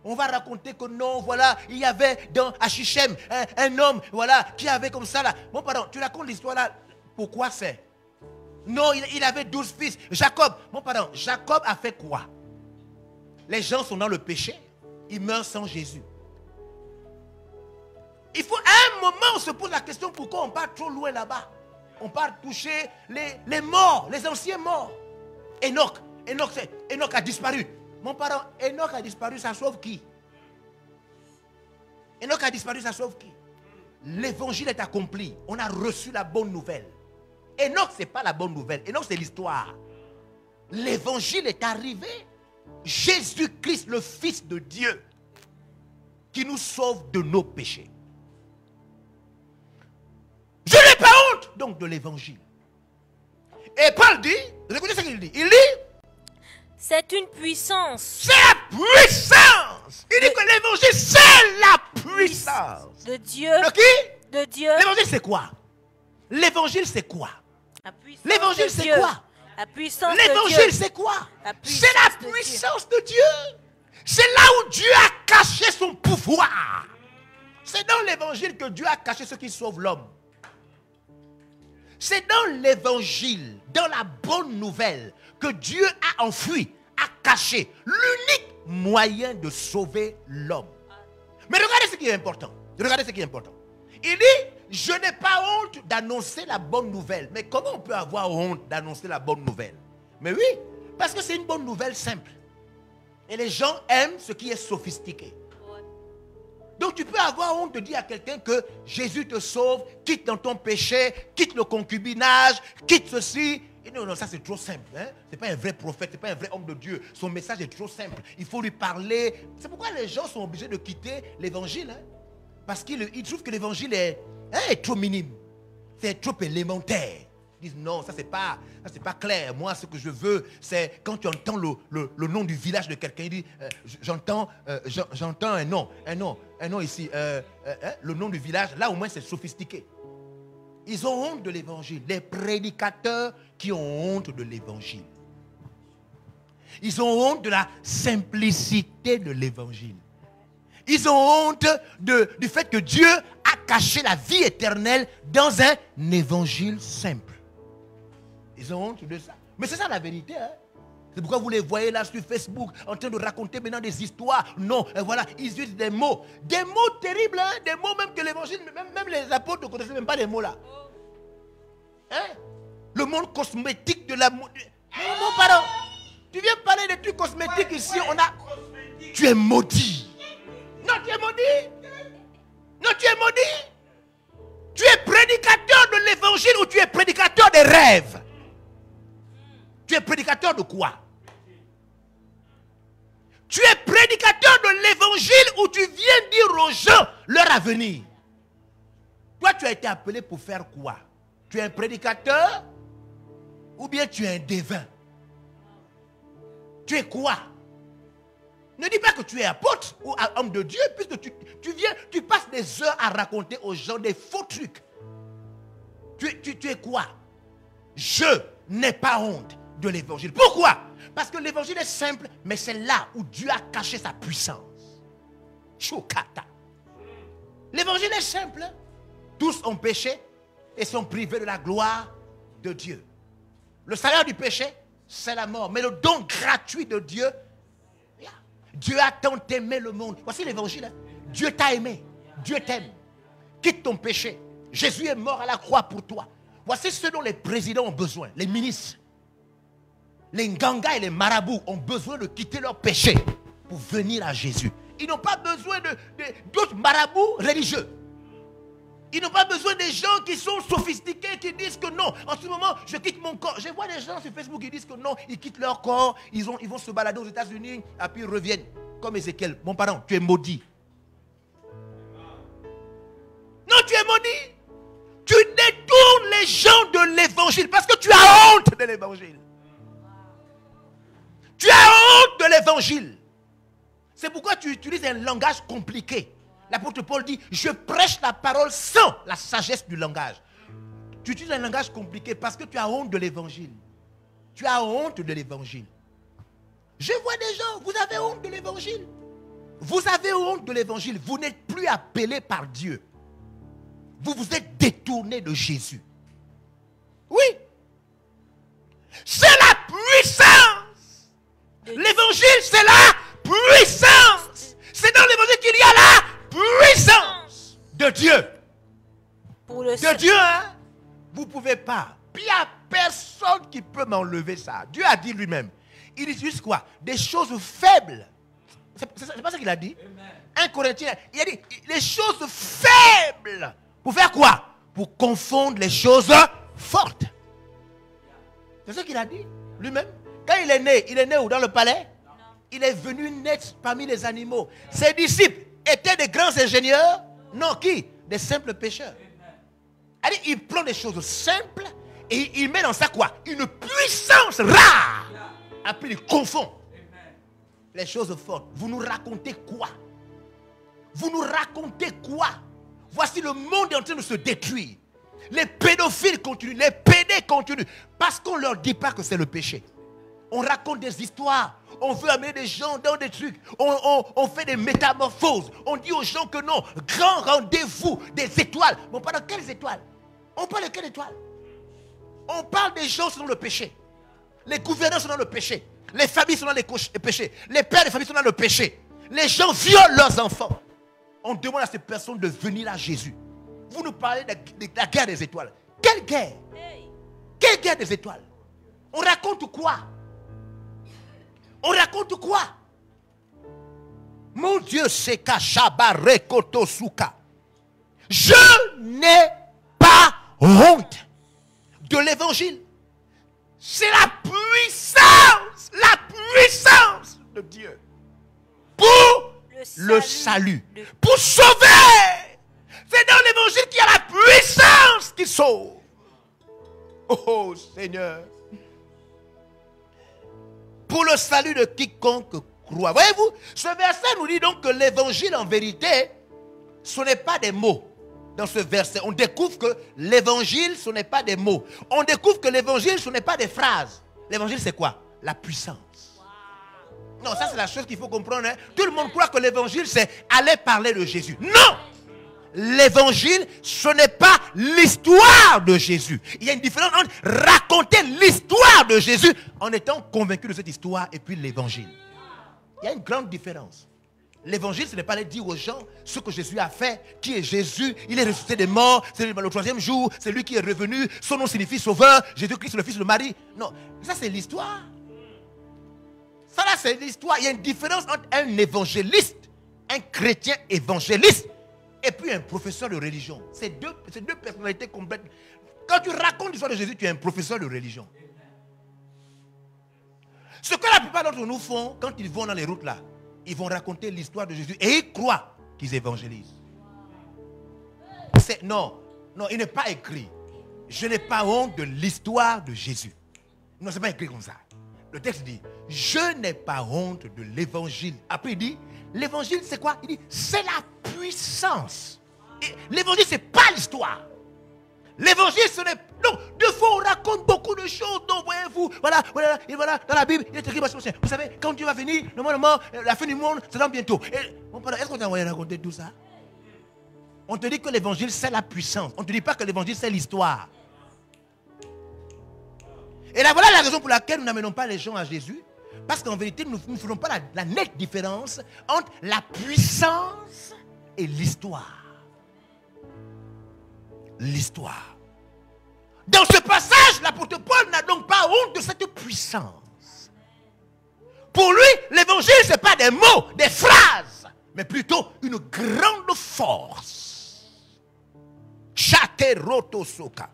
C: On va raconter que non, voilà, il y avait à Shichem un homme, voilà, qui avait comme ça là. Bon, pardon, tu racontes l'histoire là, pourquoi c'est? Non, il avait 12 fils. Jacob, bon, pardon, Jacob a fait quoi? Les gens sont dans le péché, ils meurent sans Jésus. Il faut, à un moment, on se pose la question pourquoi on part trop loin là-bas. On part toucher les morts, les anciens morts. Enoch a disparu. Mon parent, Enoch a disparu, ça sauve qui? Enoch a disparu, ça sauve qui? L'évangile est accompli. On a reçu la bonne nouvelle. Enoch, ce n'est pas la bonne nouvelle. Enoch, c'est l'histoire. L'évangile est arrivé. Jésus-Christ, le Fils de Dieu, qui nous sauve de nos péchés. Je n'ai pas honte donc de l'évangile. Et Paul dit, écoutez ce qu'il dit. Il dit,
A: c'est une puissance.
C: C'est la puissance. Il dit que l'évangile, c'est la puissance.
A: De Dieu.
C: De qui?
A: De Dieu.
C: L'évangile, c'est quoi? L'évangile, c'est quoi?
A: L'évangile,
C: c'est quoi?
A: La puissance
C: l'évangile, c'est quoi? C'est la puissance de Dieu. C'est là où Dieu a caché son pouvoir. C'est dans l'évangile que Dieu a caché ce qui sauve l'homme. C'est dans l'évangile, dans la bonne nouvelle, que Dieu a enfoui, a caché l'unique moyen de sauver l'homme. Mais regardez ce qui est important. Il dit, je n'ai pas honte d'annoncer la bonne nouvelle. Mais comment on peut avoir honte d'annoncer la bonne nouvelle? Mais oui, parce que c'est une bonne nouvelle simple. Et les gens aiment ce qui est sophistiqué. Donc tu peux avoir honte de dire à quelqu'un que Jésus te sauve, quitte dans ton péché, quitte le concubinage, quitte ceci. Et non, ça c'est trop simple. Hein? Ce n'est pas un vrai prophète, ce n'est pas un vrai homme de Dieu. Son message est trop simple. Il faut lui parler. C'est pourquoi les gens sont obligés de quitter l'évangile. Hein? Parce qu'ils trouvent que l'évangile est trop minime. C'est trop élémentaire. Ils disent non, ça c'est pas clair. Moi, ce que je veux, c'est quand tu entends le nom du village de quelqu'un, il dit j'entends un nom ici. Le nom du village, là au moins c'est sophistiqué. Ils ont honte de l'évangile. Les prédicateurs qui ont honte de l'évangile. Ils ont honte de la simplicité de l'évangile. Ils ont honte du fait que Dieu a caché la vie éternelle dans un évangile simple. Ils ont honte de ça. Mais c'est ça la vérité. Hein? C'est pourquoi vous les voyez là sur Facebook en train de raconter maintenant des histoires. Non, voilà, ils utilisent des mots. Des mots terribles, hein? Des mots même que l'évangile, même les apôtres ne connaissaient même pas les mots là. Hein? Le monde cosmétique de la... Non, pardon. Tu viens parler de trucs cosmétiques ici, on a... Tu es maudit. Non, tu es maudit. Non, tu es maudit. Tu es prédicateur de l'évangile ou tu es prédicateur des rêves? Tu es prédicateur de quoi? Tu es prédicateur de l'évangile ou tu viens dire aux gens leur avenir? Toi, tu as été appelé pour faire quoi? Tu es un prédicateur ou bien tu es un devin? Tu es quoi? Ne dis pas que tu es apôtre ou homme de Dieu, puisque tu viens, tu passes des heures à raconter aux gens des faux trucs. Tu es quoi? Je n'ai pas honte de l'évangile. Pourquoi? Parce que l'évangile est simple, mais c'est là où Dieu a caché sa puissance. Chokata. L'évangile est simple. Tous ont péché et sont privés de la gloire de Dieu. Le salaire du péché, c'est la mort. Mais le don gratuit de Dieu, Dieu a tant aimé le monde. Voici l'évangile. Dieu t'a aimé. Dieu t'aime. Quitte ton péché. Jésus est mort à la croix pour toi. Voici ce dont les présidents ont besoin. Les ministres, les ngangas et les marabouts ont besoin de quitter leur péché pour venir à Jésus. Ils n'ont pas besoin d'autres marabouts religieux. Ils n'ont pas besoin des gens qui sont sophistiqués, qui disent que non, en ce moment, je quitte mon corps. Je vois des gens sur Facebook qui disent que non, ils quittent leur corps, ils vont se balader aux États-Unis, et puis ils reviennent. Comme Ézéchiel. Mon parent, tu es maudit. Non, tu es maudit. Tu détournes les gens de l'évangile parce que tu as honte de l'évangile. Tu as honte de l'évangile. C'est pourquoi tu utilises un langage compliqué. L'apôtre Paul dit, je prêche la parole sans la sagesse du langage. Tu utilises un langage compliqué parce que tu as honte de l'évangile. Tu as honte de l'évangile. Je vois des gens, vous avez honte de l'évangile. Vous avez honte de l'évangile. Vous n'êtes plus appelé par Dieu. Vous vous êtes détourné de Jésus. Oui. C'est la puissance. L'évangile, c'est la puissance. C'est dans l'évangile qu'il y a la puissance de Dieu. De Dieu, hein? Vous ne pouvez pas. Puis il n'y a personne qui peut m'enlever ça. Dieu a dit lui-même. Il utilise quoi? Des choses faibles. C'est pas ça qu'il a dit? 1 Corinthiens, il a dit les choses faibles. Pour faire quoi? Pour confondre les choses fortes. C'est ce qu'il a dit lui-même. Quand il est né où? Dans le palais? Non. Il est venu naître parmi les animaux. Ses disciples étaient des grands ingénieurs? Non, qui? Des simples pécheurs. Il prend des choses simples et il met dans ça quoi? Une puissance rare. Après il confond les choses fortes. Vous nous racontez quoi? Vous nous racontez quoi? Voici le monde est en train de se détruire. Les pédophiles continuent, les pédés continuent. Parce qu'on ne leur dit pas que c'est le péché. On raconte des histoires. On veut amener des gens dans des trucs. On fait des métamorphoses. On dit aux gens que non, grand rendez-vous des étoiles. Mais on parle de quelles étoiles? On parle de quelles étoiles? On parle des gens qui sont dans le péché. Les gouverneurs sont dans le péché. Les familles sont dans les péchés. Les pères des familles sont dans le péché. Les gens violent leurs enfants. On demande à ces personnes de venir à Jésus. Vous nous parlez de la guerre des étoiles. Quelle guerre? Quelle guerre des étoiles? On raconte quoi? On raconte quoi? Mon Dieu, c'est Kashabarekotosuka. Je n'ai pas honte de l'évangile. C'est la puissance de Dieu pour le salut. Pour sauver. C'est dans l'évangile qu'il y a la puissance qui sauve. Oh Seigneur. Pour le salut de quiconque croit. Voyez-vous, ce verset nous dit donc que l'évangile en vérité, ce n'est pas des mots. Dans ce verset, on découvre que l'évangile, ce n'est pas des mots. On découvre que l'évangile, ce n'est pas des phrases. L'évangile, c'est quoi? La puissance. Non, ça c'est la chose qu'il faut comprendre. Hein. Tout le monde croit que l'évangile, c'est aller parler de Jésus. Non! l'évangile, ce n'est pas l'histoire de Jésus. Il y a une différence entre raconter l'histoire de Jésus en étant convaincu de cette histoire et puis l'évangile. Il y a une grande différence. L'évangile, ce n'est pas aller dire aux gens ce que Jésus a fait, qui est Jésus, il est ressuscité des morts, c'est le 3e jour, c'est lui qui est revenu, son nom signifie sauveur, Jésus-Christ le fils de Marie. Non, ça c'est l'histoire. Ça là c'est l'histoire. Il y a une différence entre un évangéliste, un chrétien évangéliste, et puis un professeur de religion. C'est deux personnalités complètes. Quand tu racontes l'histoire de Jésus, tu es un professeur de religion. Ce que la plupart d'entre nous font quand ils vont dans les routes là, ils vont raconter l'histoire de Jésus et ils croient qu'ils évangélisent. Non, il n'est pas écrit. Je n'ai pas honte de l'histoire de Jésus. Non, ce n'est pas écrit comme ça. Le texte dit, je n'ai pas honte de l'évangile. Après il dit, l'évangile c'est quoi? Il dit, c'est la puissance. L'évangile c'est pas l'histoire. L'évangile ce n'est... Non, deux fois on raconte beaucoup de choses. Donc voyez-vous, voilà, dans la Bible, il est écrit, vous savez, quand Dieu va venir, normalement, la fin du monde, c'est dans bientôt. Est-ce qu'on t'a envoyé raconter tout ça? On te dit que l'évangile c'est la puissance. On ne te dit pas que l'évangile c'est l'histoire. Et là, voilà la raison pour laquelle nous n'amenons pas les gens à Jésus. Parce qu'en vérité, nous ne faisons pas la nette différence entre la puissance et l'histoire. L'histoire. Dans ce passage, l'apôtre Paul n'a donc pas honte de cette puissance. Pour lui, l'évangile, ce n'est pas des mots, des phrases, mais plutôt une grande force. Chaterotosoka.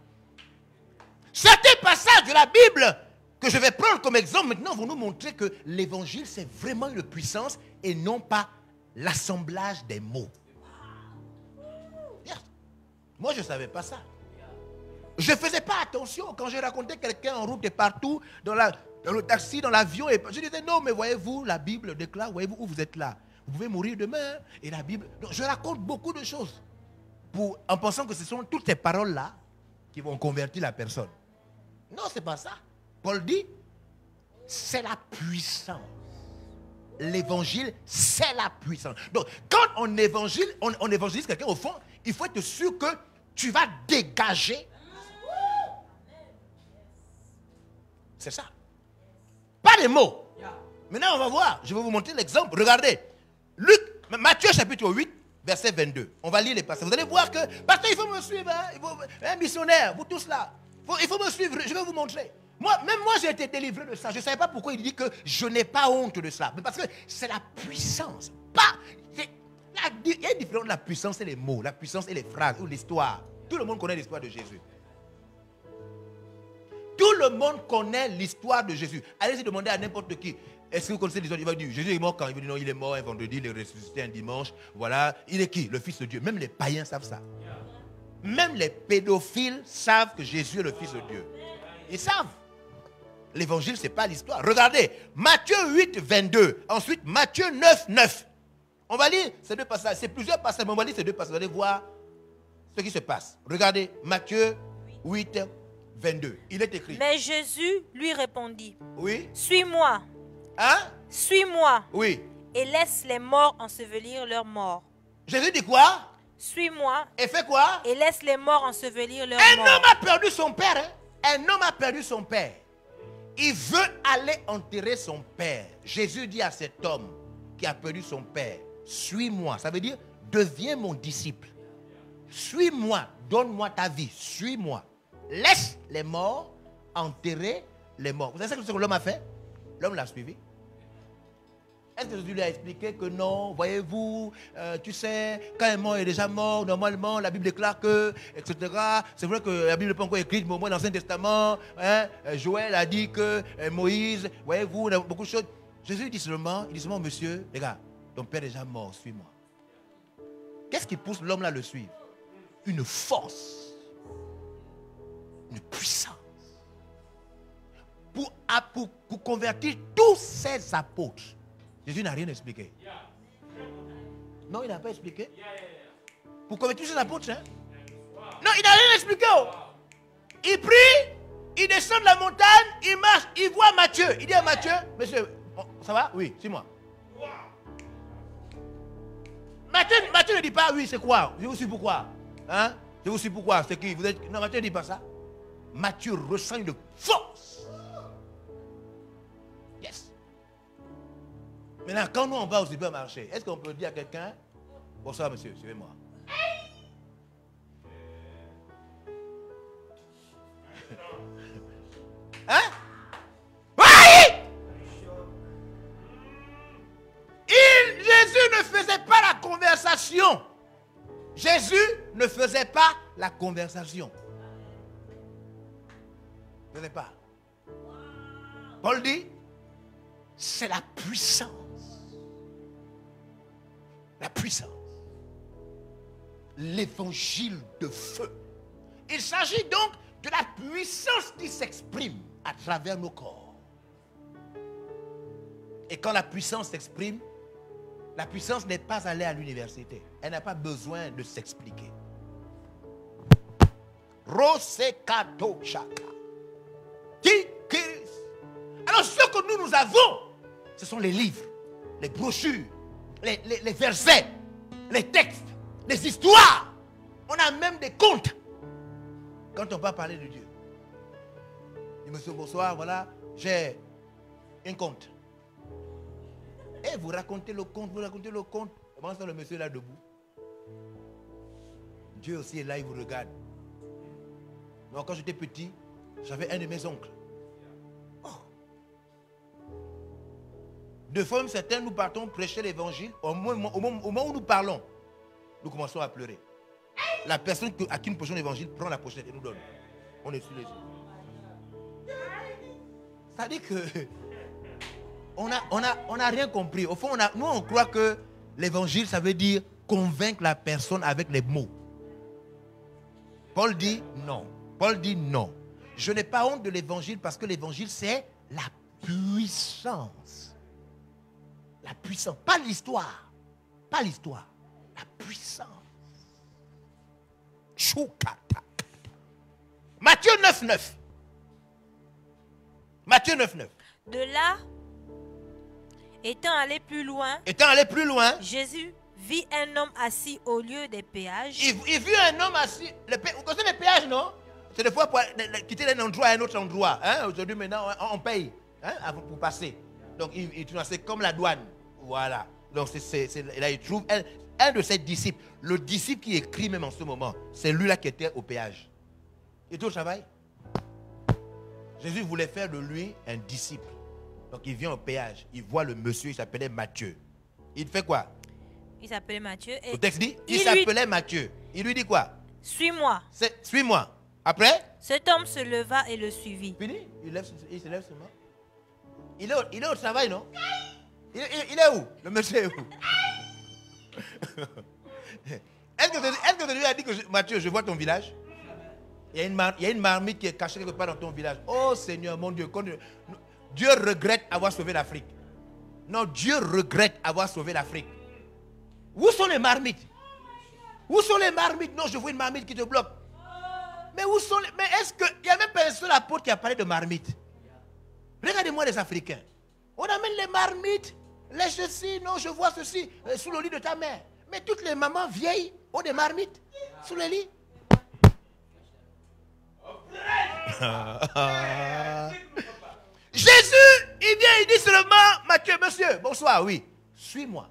C: Certains passages de la Bible que je vais prendre comme exemple maintenant vont nous montrer que l'évangile, c'est vraiment une puissance et non pas l'assemblage des mots. Moi, je ne savais pas ça. Je ne faisais pas attention quand je racontais quelqu'un en route et partout, dans le taxi, dans l'avion. Et je disais, non, mais voyez-vous, la Bible déclare, voyez-vous où vous êtes là. Vous pouvez mourir demain. Et la Bible... Donc, je raconte beaucoup de choses en pensant que ce sont toutes ces paroles-là qui vont convertir la personne. Non, ce n'est pas ça. Paul dit, c'est la puissance. L'évangile, c'est la puissance. Donc, quand on évangélise quelqu'un, au fond, il faut être sûr que tu vas dégager. C'est ça. Pas les mots. Maintenant, on va voir. Je vais vous montrer l'exemple. Regardez. Matthieu chapitre 8, verset 22. On va lire les passages. Vous allez voir que, parce qu'il faut me suivre. Un missionnaire, vous tous là. Il faut me suivre. Je vais vous montrer. Même moi, j'ai été délivré de ça. Je ne savais pas pourquoi il dit que je n'ai pas honte de cela. Mais parce que c'est la puissance. Il y a une différence entre la puissance et les mots, la puissance et les phrases ou l'histoire. Tout le monde connaît l'histoire de Jésus. Tout le monde connaît l'histoire de Jésus. Allez-y demander à n'importe qui. Est-ce que vous connaissez l'histoire? Il va dire, Jésus est mort quand? Il va dire, non, il est mort un vendredi, il est ressuscité un dimanche. Voilà. Il est qui? Le Fils de Dieu. Même les païens savent ça. Même les pédophiles savent que Jésus est le Fils de Dieu. Ils savent. L'évangile, ce n'est pas l'histoire. Regardez, Matthieu 8, 22. Ensuite, Matthieu 9, 9. On va lire ces deux passages. C'est plusieurs passages, mais on va lire ces deux passages. Vous allez voir ce qui se passe. Regardez, Matthieu 8, 22. Il est écrit.
A: Mais Jésus lui répondit.
C: Oui.
A: Suis-moi.
C: Hein?
A: Suis-moi.
C: Oui.
A: Et laisse les morts ensevelir leurs morts.
C: Jésus dit quoi?
A: Suis-moi.
C: Et fait quoi?
A: Et laisse les morts ensevelir leurs morts.
C: Un homme a perdu son père. Hein? Un homme a perdu son père. Il veut aller enterrer son père. Jésus dit à cet homme qui a perdu son père, suis-moi. Ça veut dire, deviens mon disciple. Suis-moi, donne-moi ta vie, suis-moi. Laisse les morts enterrer les morts. Vous savez ce que l'homme a fait? L'homme l'a suivi. Est-ce que Jésus lui a expliqué que non, voyez-vous, tu sais, quand un mort est déjà mort, normalement, la Bible déclare que, etc. C'est vrai que la Bible n'est pas encore écrite, mais au moins dans l'Ancien Testament, hein, Joël a dit que Moïse, voyez-vous, on a beaucoup de choses. Jésus dit seulement, monsieur, les gars, ton père est déjà mort, suis-moi. Qu'est-ce qui pousse l'homme là à le suivre? Une force, une puissance. Pour convertir tous ces apôtres. Jésus n'a rien expliqué. Non, il n'a pas expliqué. Pour convertir tous ces apôtres, hein? Non, il n'a rien expliqué. Oh. Il prie, il descend de la montagne, il marche, il voit Matthieu. Il dit à Matthieu, monsieur, ça va? Oui, c'est moi. Matthieu ne dit pas, oui, c'est quoi? Je vous suis pourquoi? Hein? Je vous suis pourquoi? C'est qui? Vous êtes... Non, Matthieu ne dit pas ça. Matthieu ressent une force. Yes. Maintenant, quand nous on va au supermarché, est-ce qu'on peut dire à quelqu'un, bonsoir monsieur, suivez-moi. Hein? Oui! Jésus ne faisait pas la conversation. Jésus ne faisait pas la conversation. Ne faisait pas. Paul dit, c'est la puissance. La puissance. L'évangile de feu. Il s'agit donc de la puissance qui s'exprime à travers nos corps. Et quand la puissance s'exprime, la puissance n'est pas allée à l'université. Elle n'a pas besoin de s'expliquer. Rosekato Chaka. Alors ce que nous avons, ce sont les livres, les brochures, les versets, les textes, les histoires. On a même des contes. Quand on va parler de Dieu. Et monsieur, bonsoir, voilà, j'ai un conte. Et vous racontez le conte, Et moi, le monsieur là debout. Dieu aussi est là, il vous regarde. Moi, quand j'étais petit, j'avais un de mes oncles. Oh. Deux fois, même certains, nous partons prêcher l'évangile. Au moment où nous parlons, nous commençons à pleurer. La personne à qui nous prêchons l'évangile prend la pochette et nous donne. On est sur les yeux. Ça dit que on n'a rien compris. Au fond, nous on croit que l'évangile, ça veut dire convaincre la personne avec les mots. Paul dit non. Paul dit non. Je n'ai pas honte de l'évangile parce que l'évangile, c'est la puissance. La puissance. Pas l'histoire. Pas l'histoire. La puissance. Matthieu 9,9. Matthieu 9,9.
A: De là, étant allé plus loin, Jésus vit un homme assis au lieu des péages.
C: Il vit un homme assis. Vous connaissez les péages, non? C'est des fois pour quitter d'un endroit à un autre endroit. Hein? Aujourd'hui, maintenant, on paye pour passer. Donc, c'est comme la douane. Voilà. Donc, là, il trouve un de ses disciples. Le disciple qui écrit même en ce moment, c'est lui là qui était au péage. Il était au travail. Jésus voulait faire de lui un disciple. Donc, il vient au péage. Il voit le monsieur, il s'appelait Matthieu. Il fait quoi?
A: Il s'appelait Matthieu.
C: Le texte dit, il s'appelait Matthieu. Il lui dit quoi?
A: Suis-moi.
C: Suis-moi. Après?
A: Cet homme se leva et le suivit.
C: Fini? Il se lève seulement. Il est au travail, non? Il est où? Le monsieur est où? Est-ce que Jésus a dit que Matthieu, je vois ton village? Il y a une marmite qui est cachée quelque part dans ton village. Oh Seigneur, mon Dieu. Dieu regrette avoir sauvé l'Afrique. Non, Dieu regrette avoir sauvé l'Afrique. Où sont les marmites? Où sont les marmites? Non, je vois une marmite qui te bloque. Mais où sont les... Mais est-ce qu'il y a même pas un seul apôtre qui a parlé de marmite? Regardez-moi les Africains. On amène les marmites, les ceci, non, je vois ceci, sous le lit de ta mère. Mais toutes les mamans vieilles ont des marmites sous le lit. Jésus, il vient, il dit seulement, Matthieu, monsieur, bonsoir, oui, suis-moi.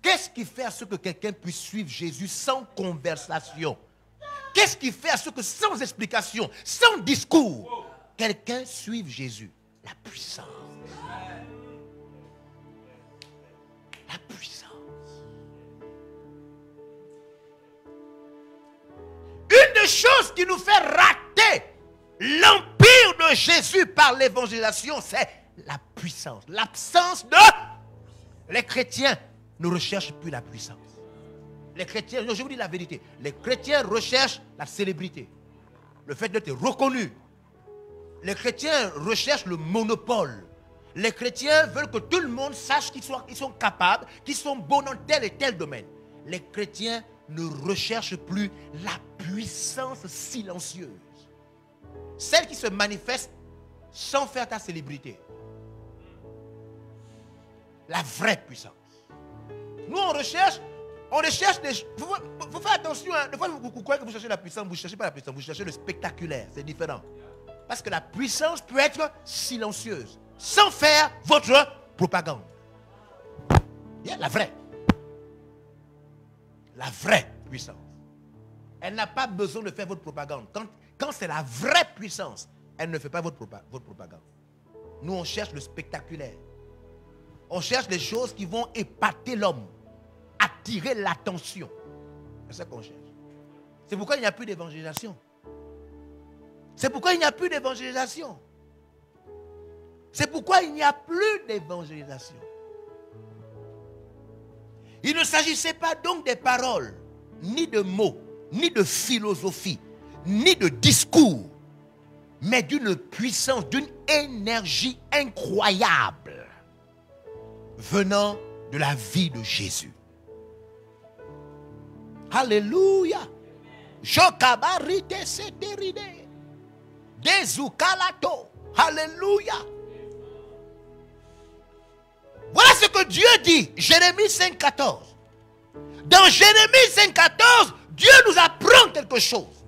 C: Qu'est-ce qui fait à ce que quelqu'un puisse suivre Jésus sans conversation? Qu'est-ce qui fait à ce que sans explication, sans discours, quelqu'un suive Jésus? La puissance. La puissance. Une des choses qui nous fait rater l'empire de Jésus par l'évangélisation, c'est la puissance. L'absence de... Les chrétiens ne recherchent plus la puissance. Les chrétiens, je vous dis la vérité, les chrétiens recherchent la célébrité, le fait d'être reconnu. Les chrétiens recherchent le monopole. Les chrétiens veulent que tout le monde sache qu'ils sont capables, qu'ils sont bons dans tel et tel domaine. Les chrétiens ne recherchent plus la puissance silencieuse. Celle qui se manifeste sans faire ta célébrité. La vraie puissance. Nous, on recherche On cherche des... Faut faire attention. Hein. Des fois, vous croyez que vous cherchez la puissance. Vous ne cherchez pas la puissance. Vous cherchez le spectaculaire. C'est différent. Parce que la puissance peut être silencieuse. Sans faire votre propagande. Yeah, la vraie. La vraie puissance. Elle n'a pas besoin de faire votre propagande. Quand c'est la vraie puissance, elle ne fait pas votre propagande. Nous, on cherche le spectaculaire. On cherche des choses qui vont épater l'homme, attirer l'attention. C'est ça qu'on cherche. C'est pourquoi il n'y a plus d'évangélisation. C'est pourquoi il n'y a plus d'évangélisation. C'est pourquoi il n'y a plus d'évangélisation. Il ne s'agissait pas donc des paroles, ni de mots, ni de philosophie, ni de discours, mais d'une puissance, d'une énergie incroyable venant de la vie de Jésus. Alléluia. Jokabarite seteride. Dezukalato. Alléluia. Voilà ce que Dieu dit. Jérémie 5,14. Dans Jérémie 5,14, Dieu nous apprend quelque chose.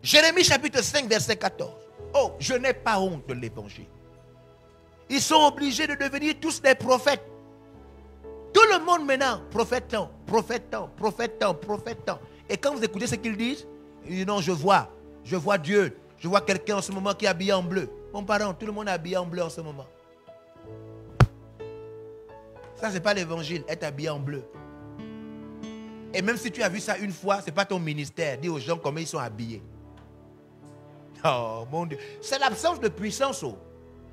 C: Jérémie chapitre 5, verset 14. Oh, je n'ai pas honte de l'évangile. Ils sont obligés de devenir tous des prophètes. Tout le monde maintenant, prophétant, prophétant, prophétant, prophétant. Et quand vous écoutez ce qu'ils disent, ils disent non, je vois Dieu. Je vois quelqu'un en ce moment qui est habillé en bleu. Mon parent, tout le monde est habillé en bleu en ce moment. Ça, ce n'est pas l'évangile, être habillé en bleu. Et même si tu as vu ça une fois, ce n'est pas ton ministère. Dis aux gens comment ils sont habillés. Oh mon Dieu. C'est l'absence de puissance. Oh.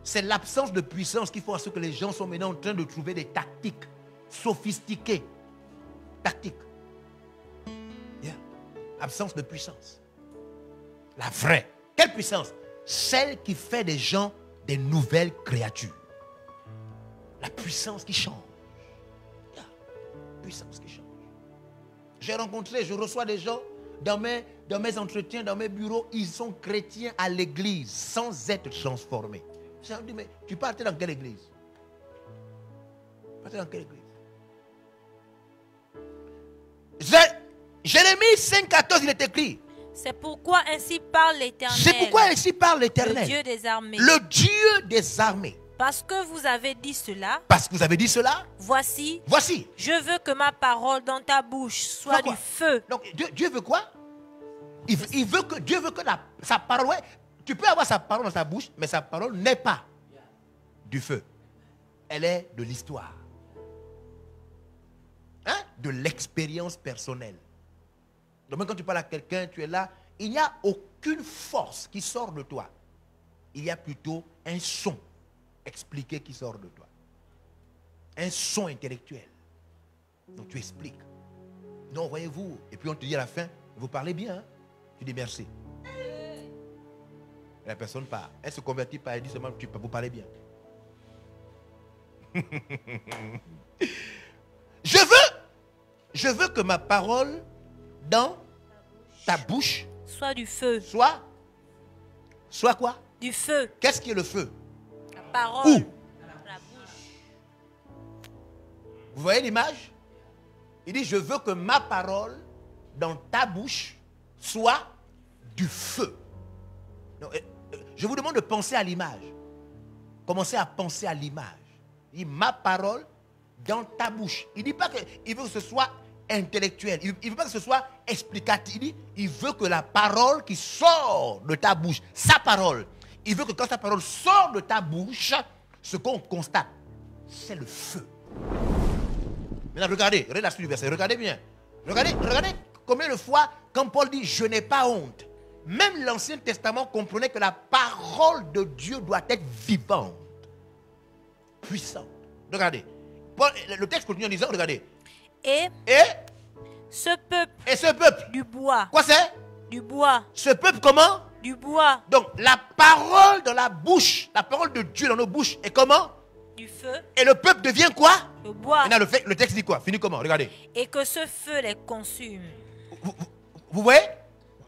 C: C'est l'absence de puissance qui fait à ce que les gens sont maintenant en train de trouver des tactiques sophistiquées. Tactiques. Yeah. Absence de puissance. La vraie. Quelle puissance? Celle qui fait des gens des nouvelles créatures. La puissance qui change. Yeah. Puissance qui change. Je reçois des gens dans mes entretiens, dans mes bureaux, ils sont chrétiens à l'église sans être transformés. Je me dis, mais tu partais dans quelle église? Tu partais dans quelle église? Jérémie 5,14, il est écrit.
A: C'est pourquoi ainsi parle l'Éternel.
C: C'est pourquoi ainsi parle l'Éternel.
A: Le Dieu des armées.
C: Le Dieu des armées.
A: Parce que vous avez dit cela.
C: Parce que vous avez dit cela.
A: Voici.
C: Je
A: veux que ma parole dans ta bouche soit du feu.
C: Donc Dieu veut quoi? Dieu veut que sa parole. Ouais, tu peux avoir sa parole dans sa bouche, mais sa parole n'est pas du feu. Elle est de l'histoire. Hein? De l'expérience personnelle. Donc même quand tu parles à quelqu'un, tu es là, il n'y a aucune force qui sort de toi. Il y a plutôt un son expliqué qui sort de toi. Un son intellectuel. Donc tu expliques. Non, voyez-vous. Et puis on te dit à la fin, vous parlez bien. Hein? Tu dis merci. Et la personne part. Elle se convertit pas. Elle dit seulement, vous parlez bien. Je veux que ma parole dans ta bouche
A: soit du feu.
C: Soit quoi?
A: Du feu.
C: Qu'est-ce qui est le feu?
A: La parole.
C: Où?
A: La bouche.
C: Vous voyez l'image? Il dit, je veux que ma parole dans ta bouche soit du feu. Donc, je vous demande de penser à l'image. Commencez à penser à l'image. Il dit, ma parole dans ta bouche. Il ne dit pas qu'il veut que ce soit intellectuel. Il ne veut pas que ce soit explicatif. Il dit, il veut que la parole qui sort de ta bouche, sa parole, il veut que quand sa parole sort de ta bouche, ce qu'on constate, c'est le feu. Maintenant, regardez la suite du verset. Regardez bien. Regardez combien de fois, quand Paul dit, je n'ai pas honte. Même l'Ancien Testament comprenait que la parole de Dieu doit être vivante, puissante. Regardez. Le texte continue en disant, regardez.
A: Et ce peuple
C: du
A: bois.
C: Quoi c'est?
A: Du bois.
C: Ce peuple comment?
A: Du bois.
C: Donc la parole dans la bouche, la parole de Dieu dans nos bouches est comment?
A: Du feu.
C: Et le peuple devient quoi?
A: Le bois.
C: Maintenant le texte dit quoi? Finit comment? Regardez.
A: Et que ce feu les consume.
C: Vous voyez?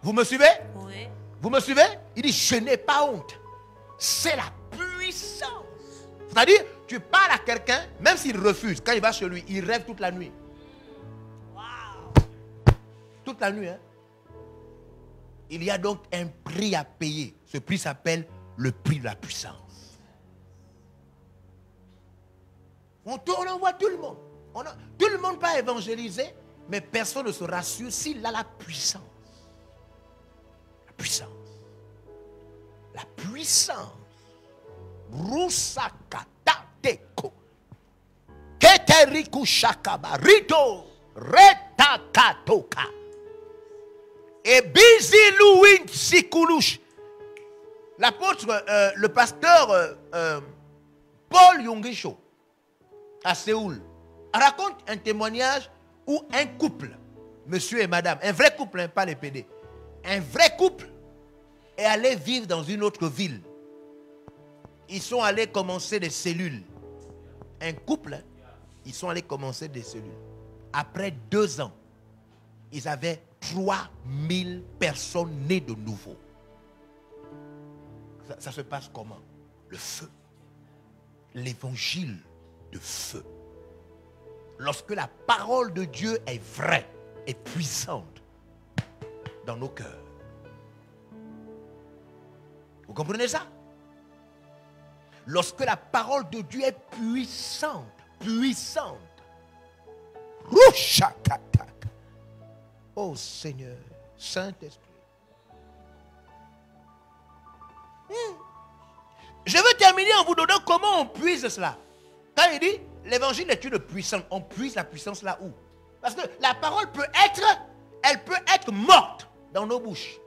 C: Vous me suivez?
A: Oui.
C: Vous me suivez? Il dit, je n'ai pas honte. C'est la puissance. C'est-à-dire, tu parles à quelqu'un, même s'il refuse, quand il va chez lui, il rêve toute la nuit. toute la nuit. Hein. Il y a donc un prix à payer. Ce prix s'appelle le prix de la puissance. On tourne, on voit tout le monde. Tout le monde pas évangélisé, mais personne ne se rassure s'il a la puissance. La puissance. La puissance. Rusakata teko. Keteriku shakaba. Rito. Retakatoka. Et Bizilouin Sikoulouche. L'apôtre, le pasteur Paul Yongisho, à Séoul, raconte un témoignage où un couple, monsieur et madame, un vrai couple, hein, pas les PD, un vrai couple est allé vivre dans une autre ville. Ils sont allés commencer des cellules. Un couple, hein, ils sont allés commencer des cellules. Après 2 ans, ils avaient 3000 personnes nées de nouveau. Ça se passe comment? Le feu. L'évangile de feu. Lorsque la parole de Dieu est vraie et puissante dans nos cœurs. Vous comprenez ça? Lorsque la parole de Dieu est puissante, puissante. Rouchakatak. Oh Seigneur, Saint-Esprit. Je veux terminer en vous donnant comment on puise cela. Quand il dit, l'évangile est une puissance, on puise la puissance là où? Parce que la parole peut être morte dans nos bouches.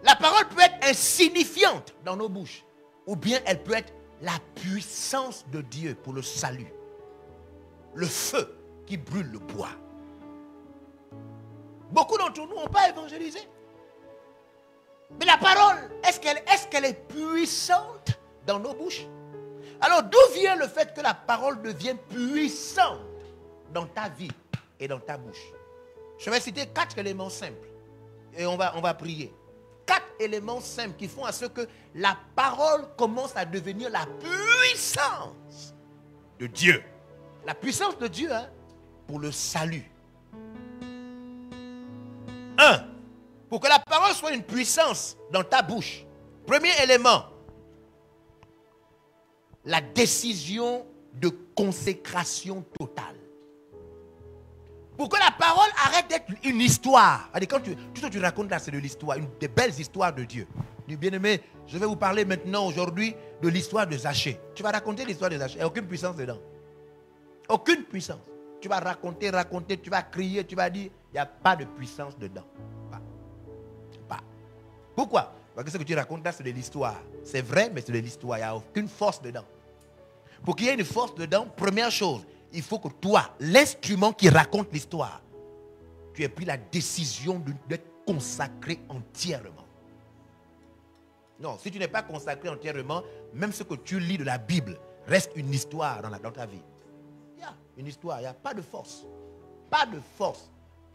C: La parole peut être insignifiante dans nos bouches. Ou bien elle peut être la puissance de Dieu pour le salut. Le feu qui brûle le bois. Beaucoup d'entre nous n'ont pas évangélisé. Mais la parole, est-ce qu'elle est puissante dans nos bouches? Alors d'où vient le fait que la parole devienne puissante dans ta vie et dans ta bouche? Je vais citer 4 éléments simples. Et on va prier. 4 éléments simples qui font à ce que la parole commence à devenir la puissance de Dieu. La puissance de Dieu, hein, pour le salut. 1. Pour que la parole soit une puissance dans ta bouche. Premier élément. La décision de consécration totale. Pour que la parole arrête d'être une histoire. Quand tout ce que tu racontes là, c'est de l'histoire. Des belles histoires de Dieu. Bien-aimé, je vais vous parler maintenant, aujourd'hui, de l'histoire de Zachée. Tu vas raconter l'histoire de Zachée. Il n'y a aucune puissance dedans. Aucune puissance. Tu vas raconter, tu vas crier, tu vas dire, il n'y a pas de puissance dedans. Pas. Pourquoi? Parce que ce que tu racontes là, c'est de l'histoire. C'est vrai, mais c'est de l'histoire. Il n'y a aucune force dedans. Pour qu'il y ait une force dedans, première chose, il faut que toi, l'instrument qui raconte l'histoire, tu aies pris la décision d'être consacré entièrement. Non, si tu n'es pas consacré entièrement, même ce que tu lis de la Bible reste une histoire dans ta vie. Il y a une histoire, il n'y a pas de force. Pas de force.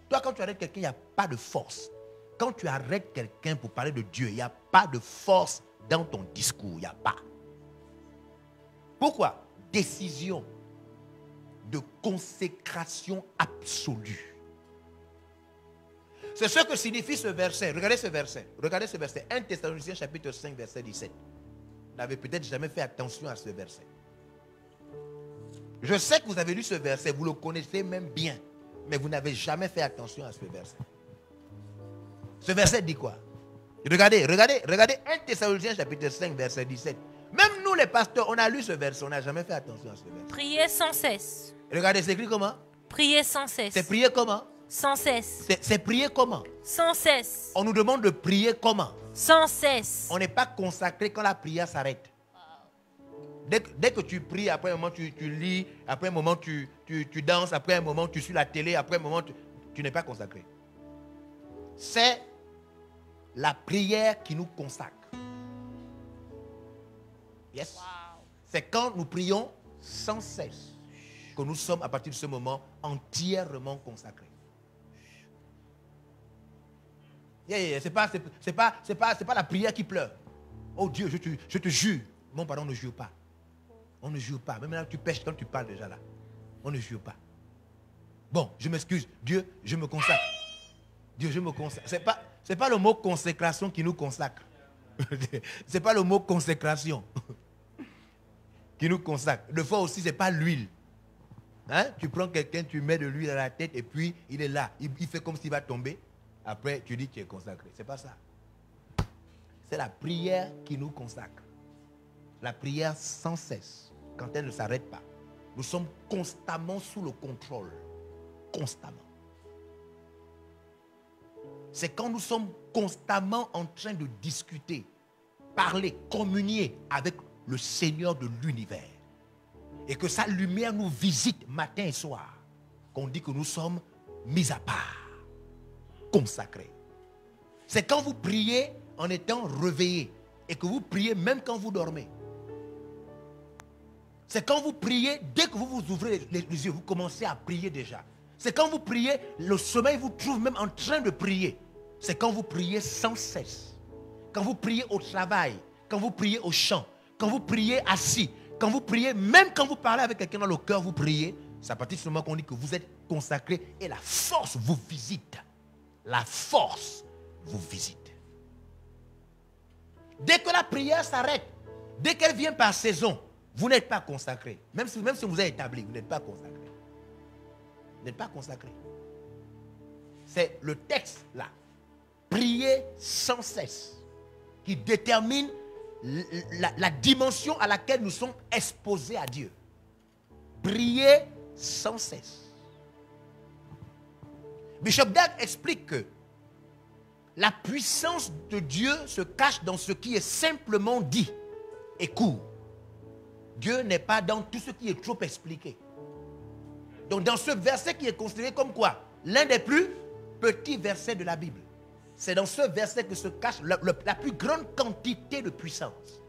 C: Toi, quand tu arrêtes quelqu'un, il n'y a pas de force. Quand tu arrêtes quelqu'un pour parler de Dieu, il n'y a pas de force dans ton discours. Il n'y a pas. Pourquoi? Décision de consécration absolue. C'est ce que signifie ce verset. Regardez ce verset. Regardez ce verset. 1 Thessaloniciens chapitre 5 verset 17. Vous n'avez peut-être jamais fait attention à ce verset. Je sais que vous avez lu ce verset. Vous le connaissez même bien. Mais vous n'avez jamais fait attention à ce verset. Ce verset dit quoi? Regardez 1 Thessaloniciens chapitre 5 verset 17. Même nous les pasteurs, on a lu ce verset. On n'a jamais fait attention à ce verset.
A: Priez sans cesse.
C: Regardez, c'est écrit comment?
A: Priez sans cesse.
C: C'est prier comment?
A: Sans cesse.
C: C'est prier comment?
A: Sans cesse.
C: On nous demande de prier comment?
A: Sans cesse.
C: On n'est pas consacré quand la prière s'arrête. Dès que tu pries, après un moment tu lis, après un moment tu danses, après un moment tu suis la télé, après un moment tu n'es pas consacré. C'est la prière qui nous consacre. Yes. Wow. C'est quand nous prions sans cesse que nous sommes à partir de ce moment entièrement consacrés. C'est pas la prière qui pleure. Oh Dieu, je te jure. Bon, pardon, on ne jure pas. On ne jure pas. Même là, tu pêches quand tu parles déjà là. On ne jure pas. Bon, je m'excuse. Dieu, je me consacre. Dieu, je me consacre. C'est pas le mot consécration qui nous consacre. C'est pas le mot consécration qui nous consacre. Des fois aussi, c'est pas l'huile. Hein? Tu prends quelqu'un, tu mets de l'huile à la tête et puis il est là. Il fait comme s'il va tomber. Après, tu dis que tu es consacré. C'est pas ça. C'est la prière qui nous consacre. La prière sans cesse, quand elle ne s'arrête pas. Nous sommes constamment sous le contrôle. Constamment. C'est quand nous sommes constamment en train de discuter, parler, communier avec le Seigneur de l'univers. Et que sa lumière nous visite matin et soir. Qu'on dit que nous sommes mis à part, consacrés. C'est quand vous priez en étant réveillé et que vous priez même quand vous dormez. C'est quand vous priez, dès que vous vous ouvrez les yeux, vous commencez à prier déjà. C'est quand vous priez, le sommeil vous trouve même en train de prier. C'est quand vous priez sans cesse. Quand vous priez au travail, quand vous priez au champ, quand vous priez assis, quand vous priez, même quand vous parlez avec quelqu'un dans le cœur, vous priez. C'est à partir de ce moment qu'on dit que vous êtes consacré et la force vous visite. La force vous visite. Dès que la prière s'arrête, dès qu'elle vient par saison, vous n'êtes pas consacré. Même si vous êtes établi, vous n'êtes pas consacré. Vous n'êtes pas consacré. C'est le texte là. Prier sans cesse. Qui détermine la dimension à laquelle nous sommes exposés à Dieu. Prier sans cesse. Bishop Dag explique que la puissance de Dieu se cache dans ce qui est simplement dit et court. Dieu n'est pas dans tout ce qui est trop expliqué. Donc dans ce verset qui est considéré comme quoi? L'un des plus petits versets de la Bible. C'est dans ce verset que se cache la plus grande quantité de puissance.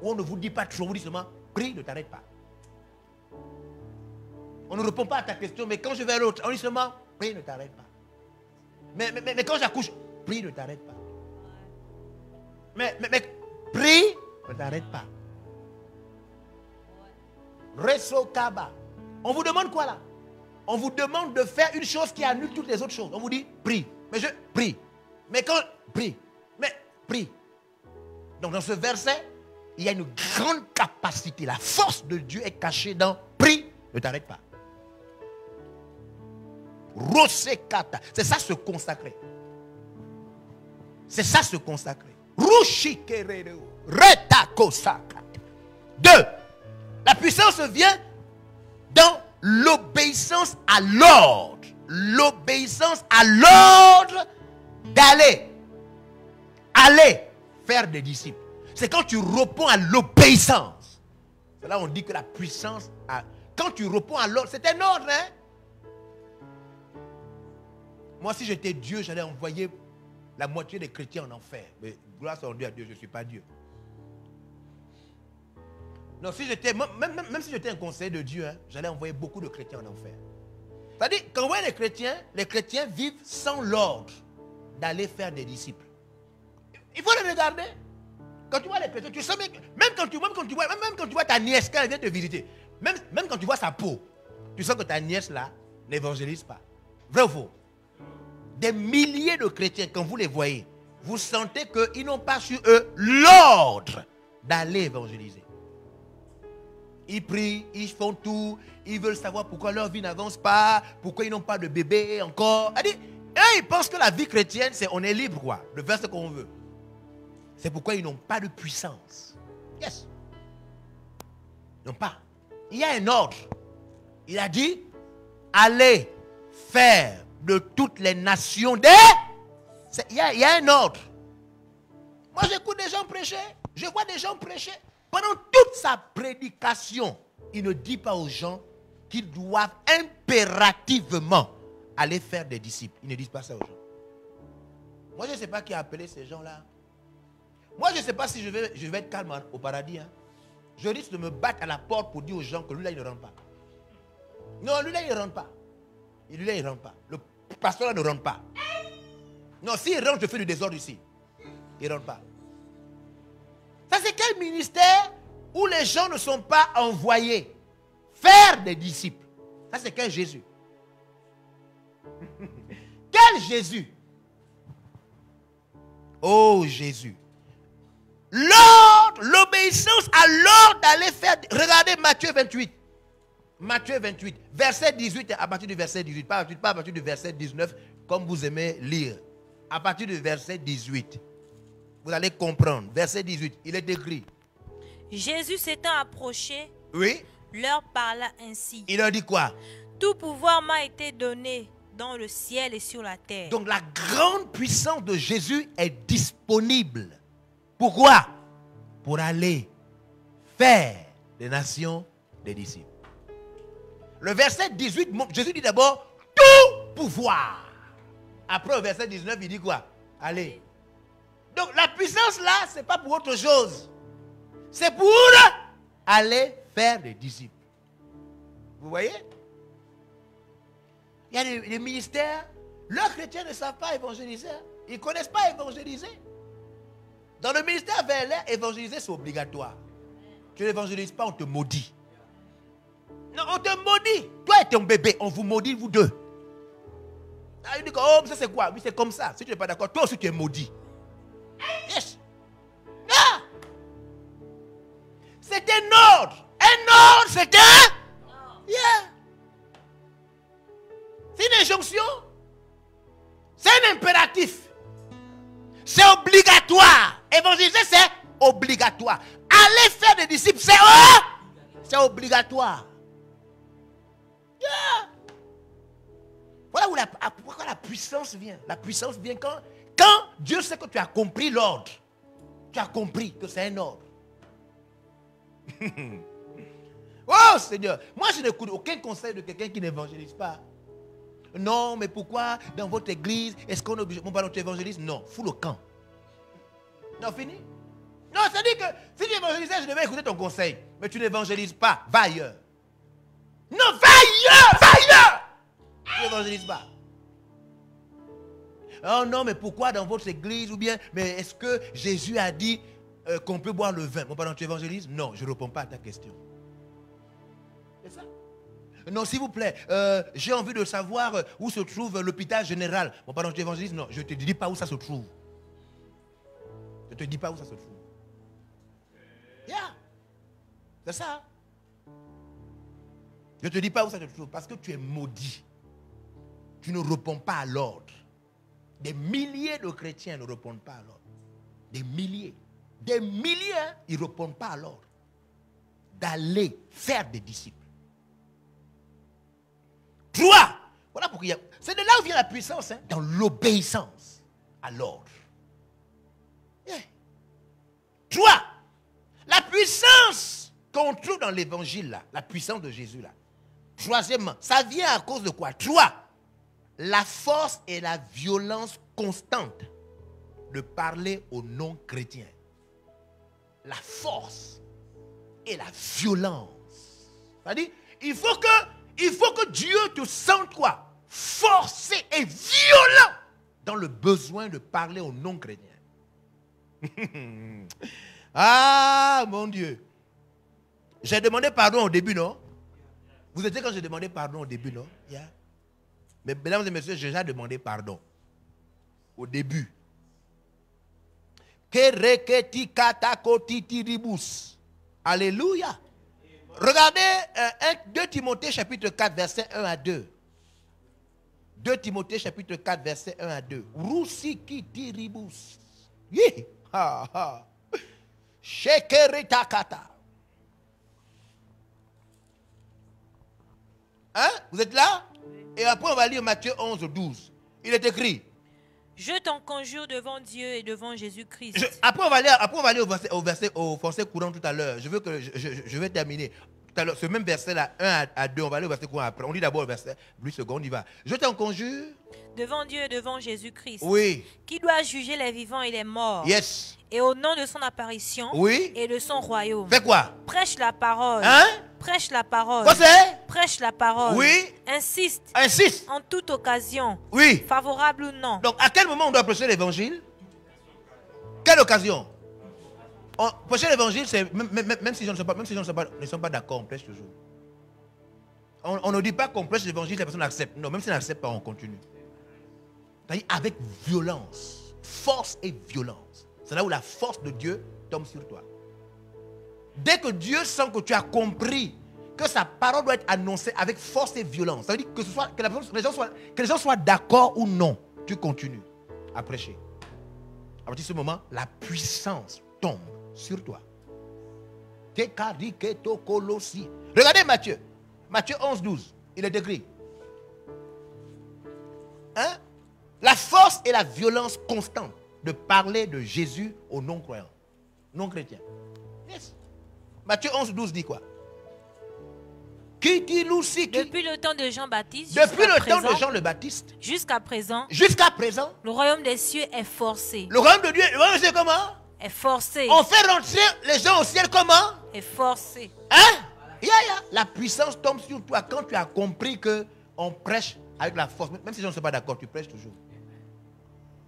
C: Où on ne vous dit pas trop, on vous dit seulement, prie, ne t'arrête pas. On ne répond pas à ta question, mais quand je vais à l'autre, on dit seulement, prie, ne t'arrête pas. Mais quand j'accouche, prie, ne t'arrête pas. Mais prie, ne t'arrête pas. Reso Kaba. On vous demande quoi là? On vous demande de faire une chose qui annule toutes les autres choses. On vous dit, prie. Mais je prie. Mais quand, prie. Mais prie. Donc dans ce verset, il y a une grande capacité. La force de Dieu est cachée dans prie, ne t'arrête pas. Rosekata. C'est ça se consacrer. C'est ça se consacrer. Rushikereo. Retakosaka. 2. La puissance vient dans l'obéissance à l'ordre. L'obéissance à l'ordre d'aller. Aller faire des disciples. C'est quand tu réponds à l'obéissance. C'est là où on dit que la puissance a... Quand tu réponds à l'ordre, c'est un ordre, hein? Moi, si j'étais Dieu, j'allais envoyer la moitié des chrétiens en enfer. Mais grâce à Dieu, je ne suis pas Dieu. Non, si j'étais, même si j'étais un conseiller de Dieu, hein, j'allais envoyer beaucoup de chrétiens en enfer. C'est-à-dire, quand on voit les chrétiens vivent sans l'ordre d'aller faire des disciples. Il faut les regarder. Quand tu vois les chrétiens, tu sais même quand tu vois ta nièce, quand elle vient te visiter, même quand tu vois sa peau, tu sens que ta nièce là n'évangélise pas. Vrai ou faux? Des milliers de chrétiens, quand vous les voyez, vous sentez qu'ils n'ont pas sur eux l'ordre d'aller évangéliser. Ils prient, ils font tout, ils veulent savoir pourquoi leur vie n'avance pas, pourquoi ils n'ont pas de bébé encore. Ils pensent que la vie chrétienne, c'est on est libre, quoi, de faire ce qu'on veut. C'est pourquoi ils n'ont pas de puissance. Yes. Ils n'ont pas. Il y a un ordre. Il a dit, allez faire de toutes les nations des... Il y a un ordre. Moi, j'écoute des gens prêcher. Je vois des gens prêcher. Pendant toute sa prédication, il ne dit pas aux gens qu'ils doivent impérativement aller faire des disciples. Ils ne disent pas ça aux gens. Moi, je ne sais pas qui a appelé ces gens-là. Moi, je ne sais pas si je vais être calme au paradis. Hein. Je risque de me battre à la porte pour dire aux gens que lui-là, il ne rentre pas. Non, lui-là, il ne rentre pas. Lui-là, il ne rentre pas. Le pasteur-là ne rentre pas. Non, s'il rentre, je fais du désordre ici. Il ne rentre pas. Ça, c'est quel ministère où les gens ne sont pas envoyés faire des disciples? Ça, c'est quel Jésus? Quel Jésus Oh Jésus. L'ordre, l'obéissance à l'ordre d'aller faire. Regardez Matthieu 28. Matthieu 28, verset 18, à partir du verset 18, pas à partir du verset 19, comme vous aimez lire. À partir du verset 18, vous allez comprendre. Verset 18, il est écrit.
A: Jésus s'étant approché,
C: Oui.
A: leur parla ainsi.
C: Il leur dit quoi?
A: Tout pouvoir m'a été donné dans le ciel et sur la terre.
C: Donc la grande puissance de Jésus est disponible. Pourquoi? Pour aller faire des nations des disciples. Le verset 18, Jésus dit d'abord tout pouvoir. Après, au verset 19, il dit quoi? Allez. Donc, la puissance là, ce n'est pas pour autre chose. C'est pour aller faire des disciples. Vous voyez? Il y a des ministères, leurs chrétiens ne savent pas évangéliser. Ils ne connaissent pas évangéliser. Dans le ministère VLR, évangéliser, c'est obligatoire. Tu n'évangélises pas, on te maudit. Non, on te maudit. Toi et ton bébé, on vous maudit, vous deux. Ah, il dit que, oh, ça c'est quoi? Oui, c'est comme ça. Si tu n'es pas d'accord, toi aussi tu es maudit. Yes. Ah. C'est un ordre. Un ordre, c'est un. Yeah. C'est une injonction. C'est un impératif. C'est obligatoire. Évangéliser, c'est obligatoire. Aller faire des disciples, c'est obligatoire. Yeah. Voilà où pourquoi la puissance vient. La puissance vient quand Dieu sait que tu as compris l'ordre. Tu as compris que c'est un ordre. Oh Seigneur, moi je n'écoute aucun conseil de quelqu'un qui n'évangélise pas. Non, mais pourquoi dans votre église, est-ce qu'on est obligé? Mon pardon, tu évangélises? Non, fous le camp. Non, fini. Non, c'est-à-dire que si tu évangélisais, je devais écouter ton conseil. Mais tu n'évangélises pas, va ailleurs. Non, va ailleurs, va ailleurs. Tu n'évangélises pas. Oh non, mais pourquoi dans votre église? Ou bien, mais est-ce que Jésus a dit qu'on peut boire le vin? Mon pardon, tu évangélises? Non, je ne réponds pas à ta question. C'est ça? Non, s'il vous plaît, j'ai envie de savoir où se trouve l'hôpital général. Mon pardon, tu évangélises? Non, je ne te dis pas où ça se trouve. Je ne te dis pas où ça se trouve. Yeah. C'est ça. Je ne te dis pas où ça se trouve parce que tu es maudit. Tu ne réponds pas à l'ordre. Des milliers de chrétiens ne répondent pas à l'ordre. Des milliers. Des milliers, ils ne répondent pas à l'ordre. D'aller faire des disciples. 3. Voilà pourquoi c'est de là où vient la puissance, hein, dans l'obéissance à l'ordre. Yeah. 3. La puissance qu'on trouve dans l'évangile là, la puissance de Jésus là. Troisièmement, ça vient à cause de quoi? 3. La force et la violence constante de parler aux non-chrétiens. La force et la violence. C'est-à-dire, il faut que Dieu te sente quoi? Forcé et violent dans le besoin de parler aux non-chrétiens. Ah, mon Dieu. J'ai demandé pardon au début, non? Vous étiez quand j'ai demandé pardon au début, non? Yeah. Mais mesdames et messieurs, j'ai déjà demandé pardon. Au début. Alléluia. Regardez 2 Timothée chapitre 4 verset 1 à 2. 2 Timothée chapitre 4 verset 1 à 2. Rusikitiribus. Yi. Ha ha. Shekeritakata. Hein? Vous êtes là? Et après on va lire Matthieu 11, 12. Il est écrit.
A: Je t'en conjure devant Dieu et devant Jésus-Christ.
C: Après on va aller au français courant tout à l'heure. Je vais terminer. Tout à l'heure, ce même verset là, 1 à 2, on va aller au verset courant après. On lit d'abord le verset, 8 secondes, on y va. Je t'en conjure.
A: Devant Dieu et devant Jésus-Christ.
C: Oui.
A: Qui doit juger les vivants et les morts.
C: Yes.
A: Et au nom de son apparition.
C: Oui.
A: Et de son royaume.
C: Fais quoi?
A: Prêche la parole.
C: Hein?
A: Prêche la parole.
C: Quoi c'est?
A: Prêche la parole.
C: Oui.
A: Insiste.
C: Insiste.
A: En toute occasion.
C: Oui.
A: Favorable ou non.
C: Donc à quel moment on doit prêcher l'évangile? Quelle occasion? Prêcher l'évangile, c'est même si les gens ne sont pas d'accord, on prêche toujours. On ne dit pas qu'on prêche l'évangile, les personnes acceptent. Non, même si elles n'acceptent pas, on continue. C'est-à-dire avec violence. force et violence. C'est là où la force de Dieu tombe sur toi. Dès que Dieu sent que tu as compris que sa parole doit être annoncée avec force et violence, ça veut dire que les gens soient d'accord ou non, tu continues à prêcher. À partir de ce moment, la puissance tombe sur toi. Regardez Matthieu. Matthieu 11, 12. Il est écrit. Hein? La force et la violence constante de parler de Jésus aux non-croyants, non-chrétiens. Yes. Matthieu 11, 12 dit quoi?
A: Depuis le temps de Jean-Baptiste,
C: depuis le temps de Jean le Baptiste,
A: jusqu'à présent,
C: le
A: royaume des cieux est forcé.
C: Le royaume de Dieu, le royaume de Dieu comment?
A: Est forcé.
C: On fait rentrer les gens au ciel comment?
A: Est forcé.
C: Hein? La puissance tombe sur toi quand tu as compris que on prêche avec la force. Même si les gens ne sont pas d'accord, tu prêches toujours.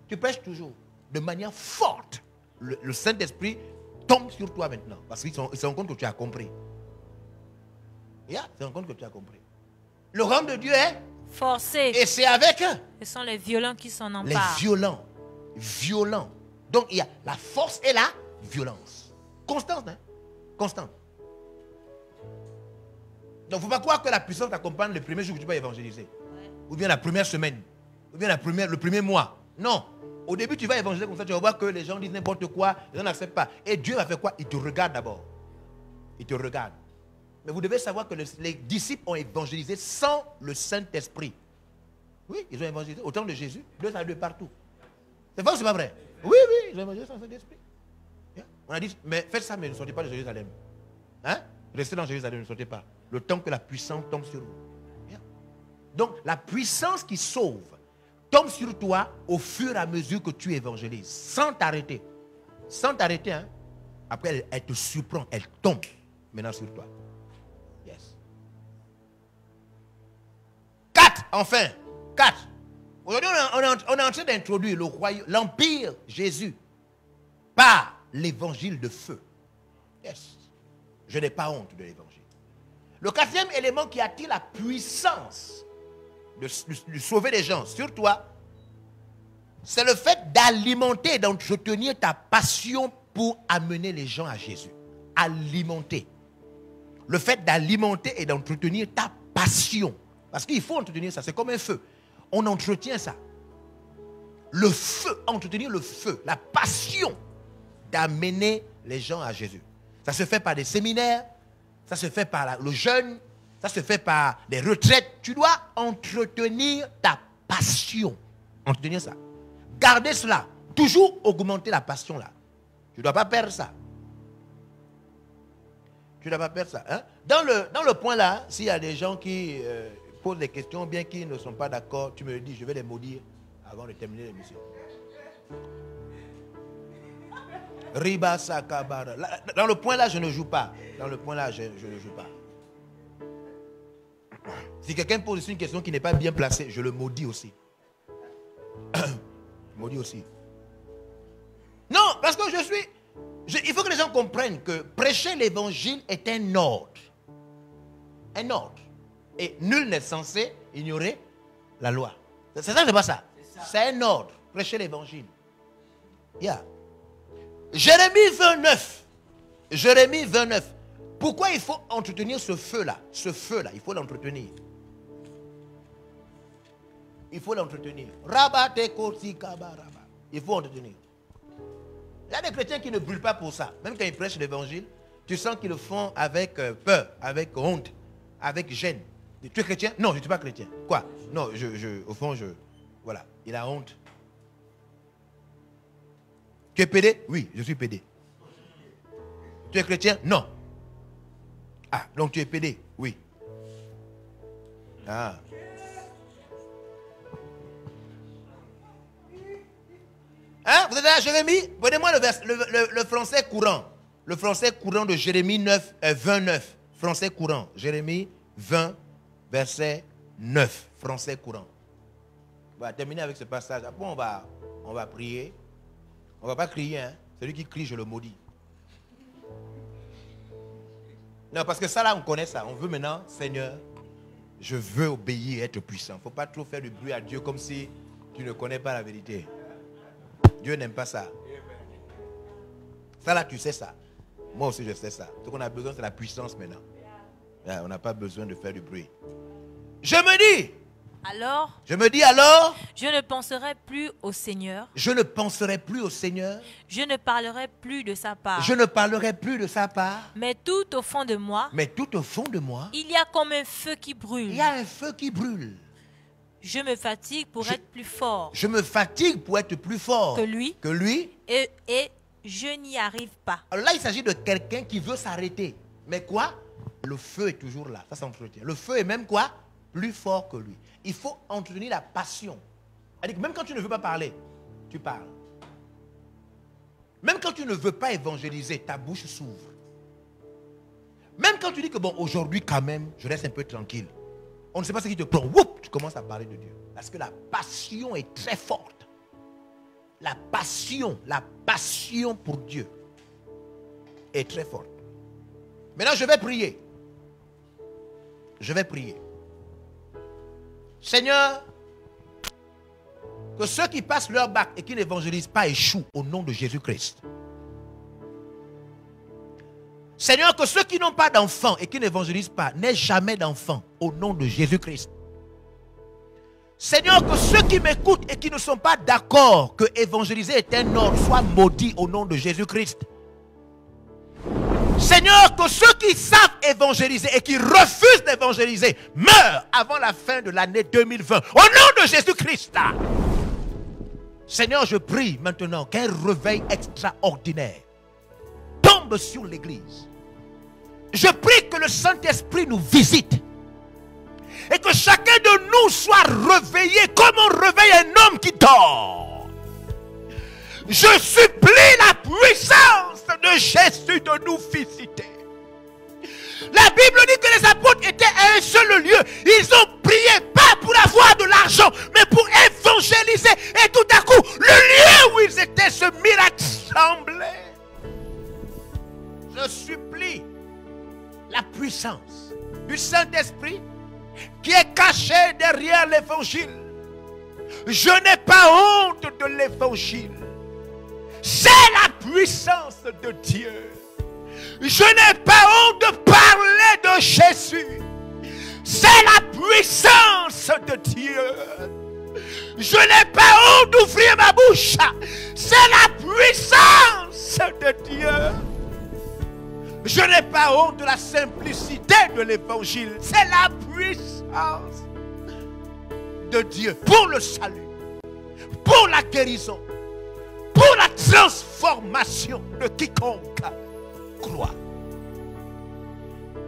C: Tu prêches toujours de manière forte. Le Saint-Esprit tombe sur toi maintenant parce qu'ils se rendent compte que tu as compris. Ils se rendent compte que tu as compris. Le royaume de Dieu est
A: forcé.
C: Et c'est avec eux.
A: Ce sont les violents qui s'en emparent.
C: Les violents. Violents. Donc il y a la force et la violence. Constante, hein? Constante. Donc il ne faut pas croire que la puissance t'accompagne le premier jour que tu vas évangéliser. Ouais. Ou bien la première semaine. Ou bien le premier mois. Non. Au début, tu vas évangéliser comme ça, tu vas voir que les gens disent n'importe quoi, les gens n'acceptent pas. Et Dieu va faire quoi? Il te regarde d'abord. Il te regarde. Mais vous devez savoir que les disciples ont évangélisé sans le Saint-Esprit. Oui, ils ont évangélisé. Au temps de Jésus, Dieu s'est de partout. C'est vrai ou c'est pas vrai? Oui, ils ont évangélisé sans le Saint-Esprit. On a dit, mais faites ça, mais ne sortez pas de Jérusalem. Hein? Restez dans Jérusalem, ne sortez pas. Le temps que la puissance tombe sur vous. Donc, la puissance qui sauve tombe sur toi au fur et à mesure que tu évangélises, sans t'arrêter. Sans t'arrêter, hein? Après, elle te surprend, elle tombe maintenant sur toi. Yes. 4, enfin. 4. Aujourd'hui, on est en train d'introduire l'Empire Jésus par l'évangile de feu. Yes. Je n'ai pas honte de l'évangile. Le 4e élément qui attire la puissance de sauver les gens sur toi, c'est le fait d'alimenter, d'entretenir ta passion pour amener les gens à Jésus. Alimenter. Le fait d'alimenter et d'entretenir ta passion. Parce qu'il faut entretenir ça, c'est comme un feu. On entretient ça. Le feu, entretenir le feu, la passion d'amener les gens à Jésus. Ça se fait par des séminaires, ça se fait par le jeûne, ça se fait par des retraites. Tu dois entretenir ta passion. Entretenir ça. Garder cela. Toujours augmenter la passion là. Tu ne dois pas perdre ça. Tu ne dois pas perdre ça. Hein? Dans le point là, s'il y a des gens qui posent des questions, bien qu'ils ne sont pas d'accord, tu me le dis, je vais les maudire avant de terminer l'émission. Riba Sakabara. Dans le point là, je ne joue pas. Dans le point là, je ne joue pas. Si quelqu'un pose une question qui n'est pas bien placée, je le maudis aussi. Maudit aussi. Non, parce que il faut que les gens comprennent que prêcher l'évangile est un ordre. Un ordre. Et nul n'est censé ignorer la loi. C'est ça, c'est pas ça. C'est un ordre. Prêcher l'évangile. Yeah. Jérémie 29. Jérémie 29. Pourquoi il faut entretenir ce feu-là? Ce feu-là, il faut l'entretenir. Il faut l'entretenir. Il faut entretenir. Il y a des chrétiens qui ne brûlent pas pour ça. Même quand ils prêchent l'évangile, tu sens qu'ils le font avec peur, avec honte, avec gêne. Tu es chrétien? Non, je ne suis pas chrétien. Quoi? Non, au fond, voilà, il a honte. Tu es pédé? Oui, je suis pédé. Tu es chrétien? Non. Ah, donc tu es pédé? Oui. Ah. Hein? Vous êtes là, Jérémie? Prenez-moi le français courant. Le français courant de Jérémie 29. Français courant. Jérémie 20, verset 9. Français courant. On va terminer avec ce passage. Après, on va prier. On ne va pas crier. Hein? Celui qui crie, je le maudis. Non, parce que ça, là, on connaît ça. On veut maintenant, Seigneur, je veux obéir et être puissant. Il ne faut pas trop faire du bruit à Dieu comme si tu ne connais pas la vérité. Dieu n'aime pas ça. Ça là, tu sais ça. Moi aussi, je sais ça. Ce qu'on a besoin, c'est la puissance maintenant. Là, on n'a pas besoin de faire du bruit. Je me dis alors, je
A: ne penserai plus au Seigneur.
C: Je ne penserai plus au Seigneur.
A: Je ne parlerai plus de sa part.
C: Je ne parlerai plus de sa part.
A: Mais tout au fond de moi.
C: Il
A: y a comme un feu qui brûle.
C: Il y a un feu qui brûle.
A: Je me fatigue pour être plus fort.
C: Je me fatigue pour être plus fort.
A: Que lui. Et je n'y arrive pas.
C: Alors là, il s'agit de quelqu'un qui veut s'arrêter. Mais quoi? Le feu est toujours là. Ça s'entretient. Le feu est même quoi? Plus fort que lui. Il faut entretenir la passion. C'est-à-dire que même quand tu ne veux pas parler, tu parles. Même quand tu ne veux pas évangéliser, ta bouche s'ouvre. Même quand tu dis que bon, aujourd'hui quand même, je reste un peu tranquille. On ne sait pas ce qui te prend. Whoop, tu commences à parler de Dieu. Parce que la passion est très forte. La passion pour Dieu est très forte. Maintenant, je vais prier. Seigneur, que ceux qui passent leur bac et qui n'évangélisent pas échouent au nom de Jésus-Christ. Seigneur, que ceux qui n'ont pas d'enfants et qui n'évangélisent pas n'aient jamais d'enfants au nom de Jésus-Christ. Seigneur, que ceux qui m'écoutent et qui ne sont pas d'accord que évangéliser est un ordre soient maudits au nom de Jésus-Christ. Seigneur, que ceux qui savent évangéliser et qui refusent d'évangéliser meurent avant la fin de l'année 2020. Au nom de Jésus-Christ. Seigneur, je prie maintenant qu'un réveil extraordinaire tombe sur l'église. Je prie que le Saint-Esprit nous visite et que chacun de nous soit réveillé comme on réveille un homme qui dort. Je supplie la puissance de Jésus de nous visiter. La Bible dit que les apôtres étaient à un seul lieu. Ils ont prié pas pour avoir de l'argent, mais pour évangéliser. Et tout à coup, le lieu où ils étaient se mit à trembler. Je supplie la puissance du Saint-Esprit qui est caché derrière l'évangile. Je n'ai pas honte de l'évangile. C'est la puissance de Dieu. Je n'ai pas honte de parler de Jésus. C'est la puissance de Dieu. Je n'ai pas honte d'ouvrir ma bouche. C'est la puissance de Dieu. Je n'ai pas honte de la simplicité de l'évangile. C'est la puissance de Dieu pour le salut, pour la guérison, pour la transformation de quiconque croit.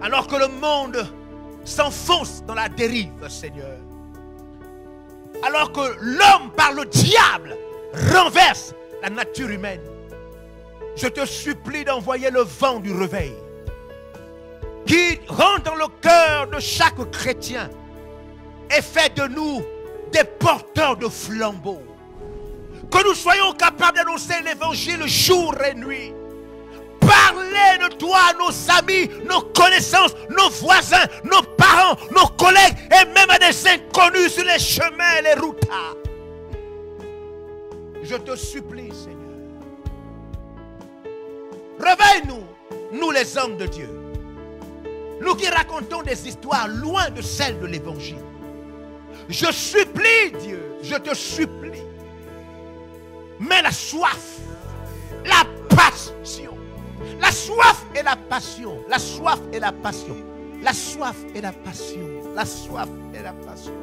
C: Alors que le monde s'enfonce dans la dérive, Seigneur, alors que l'homme par le diable renverse la nature humaine, je te supplie d'envoyer le vent du réveil qui rentre dans le cœur de chaque chrétien et fait de nous des porteurs de flambeaux. Que nous soyons capables d'annoncer l'évangile jour et nuit. Parler de toi à nos amis, nos connaissances, nos voisins, nos parents, nos collègues et même à des inconnus sur les chemins et les routes. Je te supplie, Seigneur. Réveille-nous, nous les hommes de Dieu. Nous qui racontons des histoires loin de celles de l'évangile. Je supplie, Dieu, je te supplie. Mais la soif, la passion, la soif et la passion, la soif et la passion, la soif et la passion, la soif et la passion.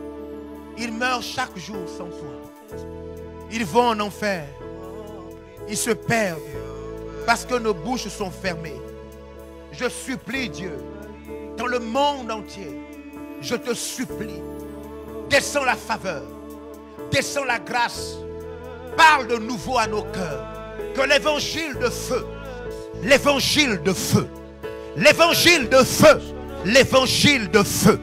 C: Ils meurent chaque jour sans toi. Ils vont en enfer. Ils se perdent parce que nos bouches sont fermées. Je supplie Dieu, dans le monde entier, je te supplie, descends la faveur, descends la grâce, parle de nouveau à nos cœurs, que l'évangile de feu, l'évangile de feu, l'évangile de feu, l'évangile de feu,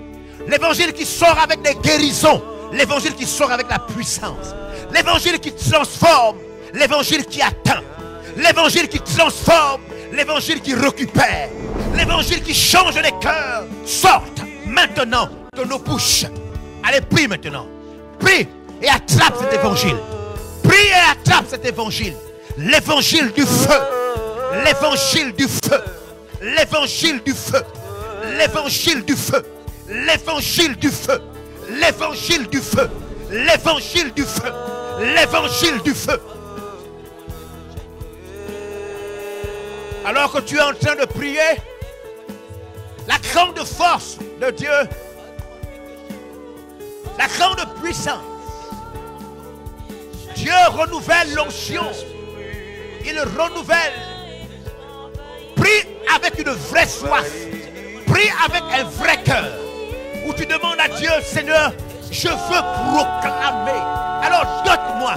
C: l'évangile qui sort avec des guérisons, l'évangile qui sort avec la puissance, l'évangile qui transforme, l'évangile qui atteint, l'évangile qui transforme, l'évangile qui récupère, l'évangile qui change les cœurs, sorte maintenant de nos bouches. Allez, prie maintenant. Prie et attrape cet évangile. Prie et attrape cet évangile. L'évangile du feu. L'évangile du feu. L'évangile du feu. L'évangile du feu. L'évangile du feu. L'évangile du feu. L'évangile du feu. L'évangile du feu. Alors que tu es en train de prier, la grande force de Dieu, la grande puissance, Dieu renouvelle l'onction. Il renouvelle. Prie avec une vraie soif. Prie avec un vrai cœur. Où tu demandes à Dieu, Seigneur, je veux proclamer. Alors donne-moi,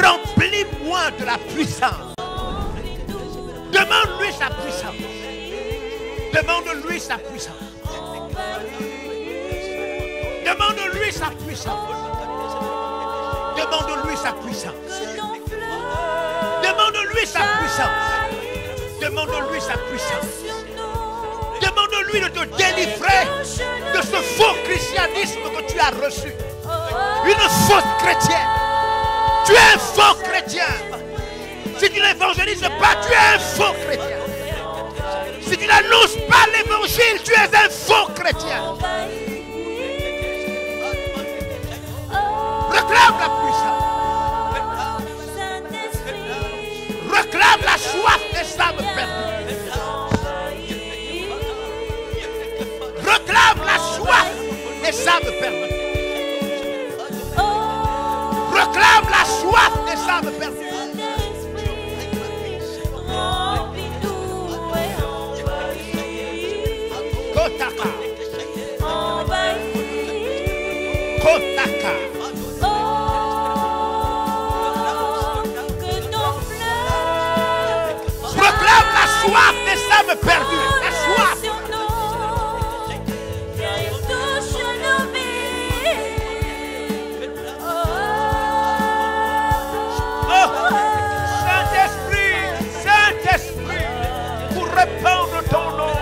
C: remplis-moi de la puissance. Demande-lui sa puissance. Demande-lui sa puissance. Demande-lui sa puissance. Demande-lui sa puissance. Demande-lui sa puissance. Demande-lui sa puissance. Demande-lui de te délivrer de ce faux christianisme que tu as reçu. Une fausse chrétienne. Tu es un faux chrétien. Si tu n'évangélises pas, tu es un faux chrétien. Si tu n'annonces pas l'évangile, tu es un faux chrétien. Reclame la puissance. Reclame la soif des âmes perdues. Reclame la soif des âmes perdues. Reclame la soif des âmes perdues. Kotaka. Kotaka. Proclame la soif des âmes perdues. La soif. Oh, Saint-Esprit, Saint-Esprit, pour répandre ton nom.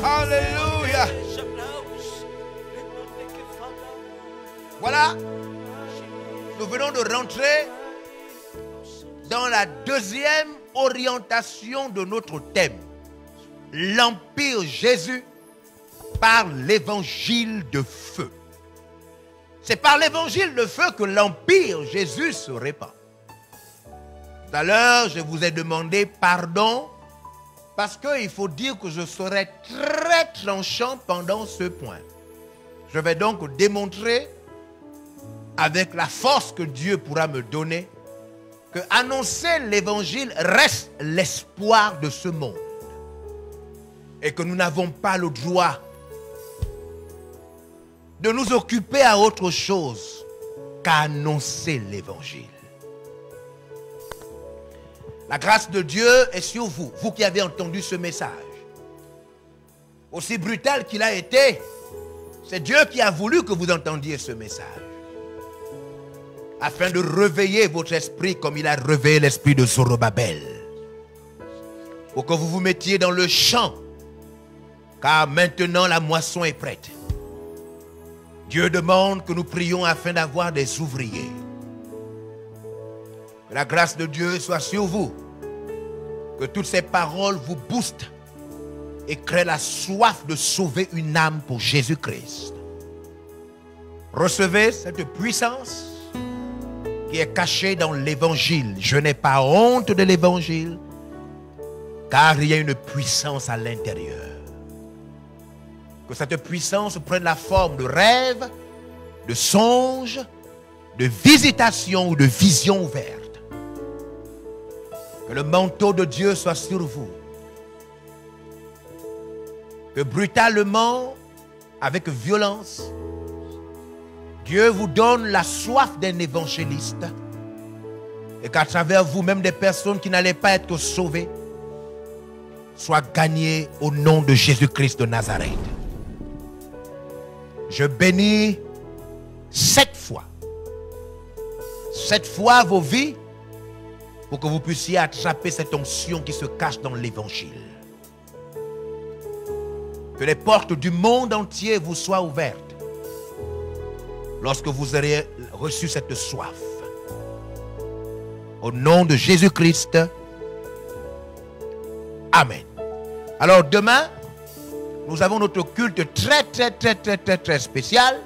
C: Alléluia. Voilà, nous venons de rentrer dans la deuxième orientation de notre thème. L'Empire Jésus par l'évangile de feu. C'est par l'évangile de feu que l'Empire Jésus se répand. Tout à l'heure, je vous ai demandé pardon parce qu'il faut dire que je serai très tranchant pendant ce point. Je vais donc démontrer avec la force que Dieu pourra me donner que annoncer l'évangile reste l'espoir de ce monde. Et que nous n'avons pas le droit de nous occuper à autre chose qu'à annoncer l'évangile. La grâce de Dieu est sur vous, vous qui avez entendu ce message. Aussi brutal qu'il a été, c'est Dieu qui a voulu que vous entendiez ce message. Afin de réveiller votre esprit comme il a réveillé l'esprit de Zorobabel. Pour que vous vous mettiez dans le champ. Car maintenant la moisson est prête. Dieu demande que nous prions afin d'avoir des ouvriers. Que la grâce de Dieu soit sur vous. Que toutes ces paroles vous boostent et créent la soif de sauver une âme pour Jésus-Christ. Recevez cette puissance qui est cachée dans l'évangile. Je n'ai pas honte de l'évangile, car il y a une puissance à l'intérieur. Que cette puissance prenne la forme de rêve, de songe, de visitation ou de vision ouverte. Que le manteau de Dieu soit sur vous. Que brutalement, avec violence, Dieu vous donne la soif d'un évangéliste. Et qu'à travers vous, même des personnes qui n'allaient pas être sauvées, soient gagnées au nom de Jésus-Christ de Nazareth. Je bénis 7 fois. 7 fois vos vies pour que vous puissiez attraper cette onction qui se cache dans l'évangile. Que les portes du monde entier vous soient ouvertes lorsque vous aurez reçu cette soif. Au nom de Jésus-Christ. Amen. Alors demain, nous avons notre culte très spécial.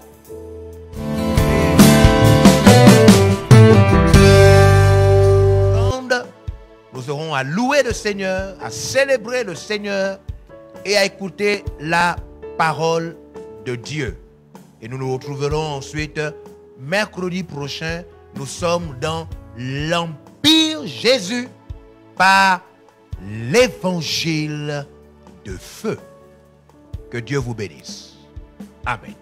C: Nous aurons à louer le Seigneur, à célébrer le Seigneur et à écouter la parole de Dieu. Et nous nous retrouverons ensuite mercredi prochain. Nous sommes dans l'Empire Jésus par l'évangile de feu. Que Dieu vous bénisse. Amen.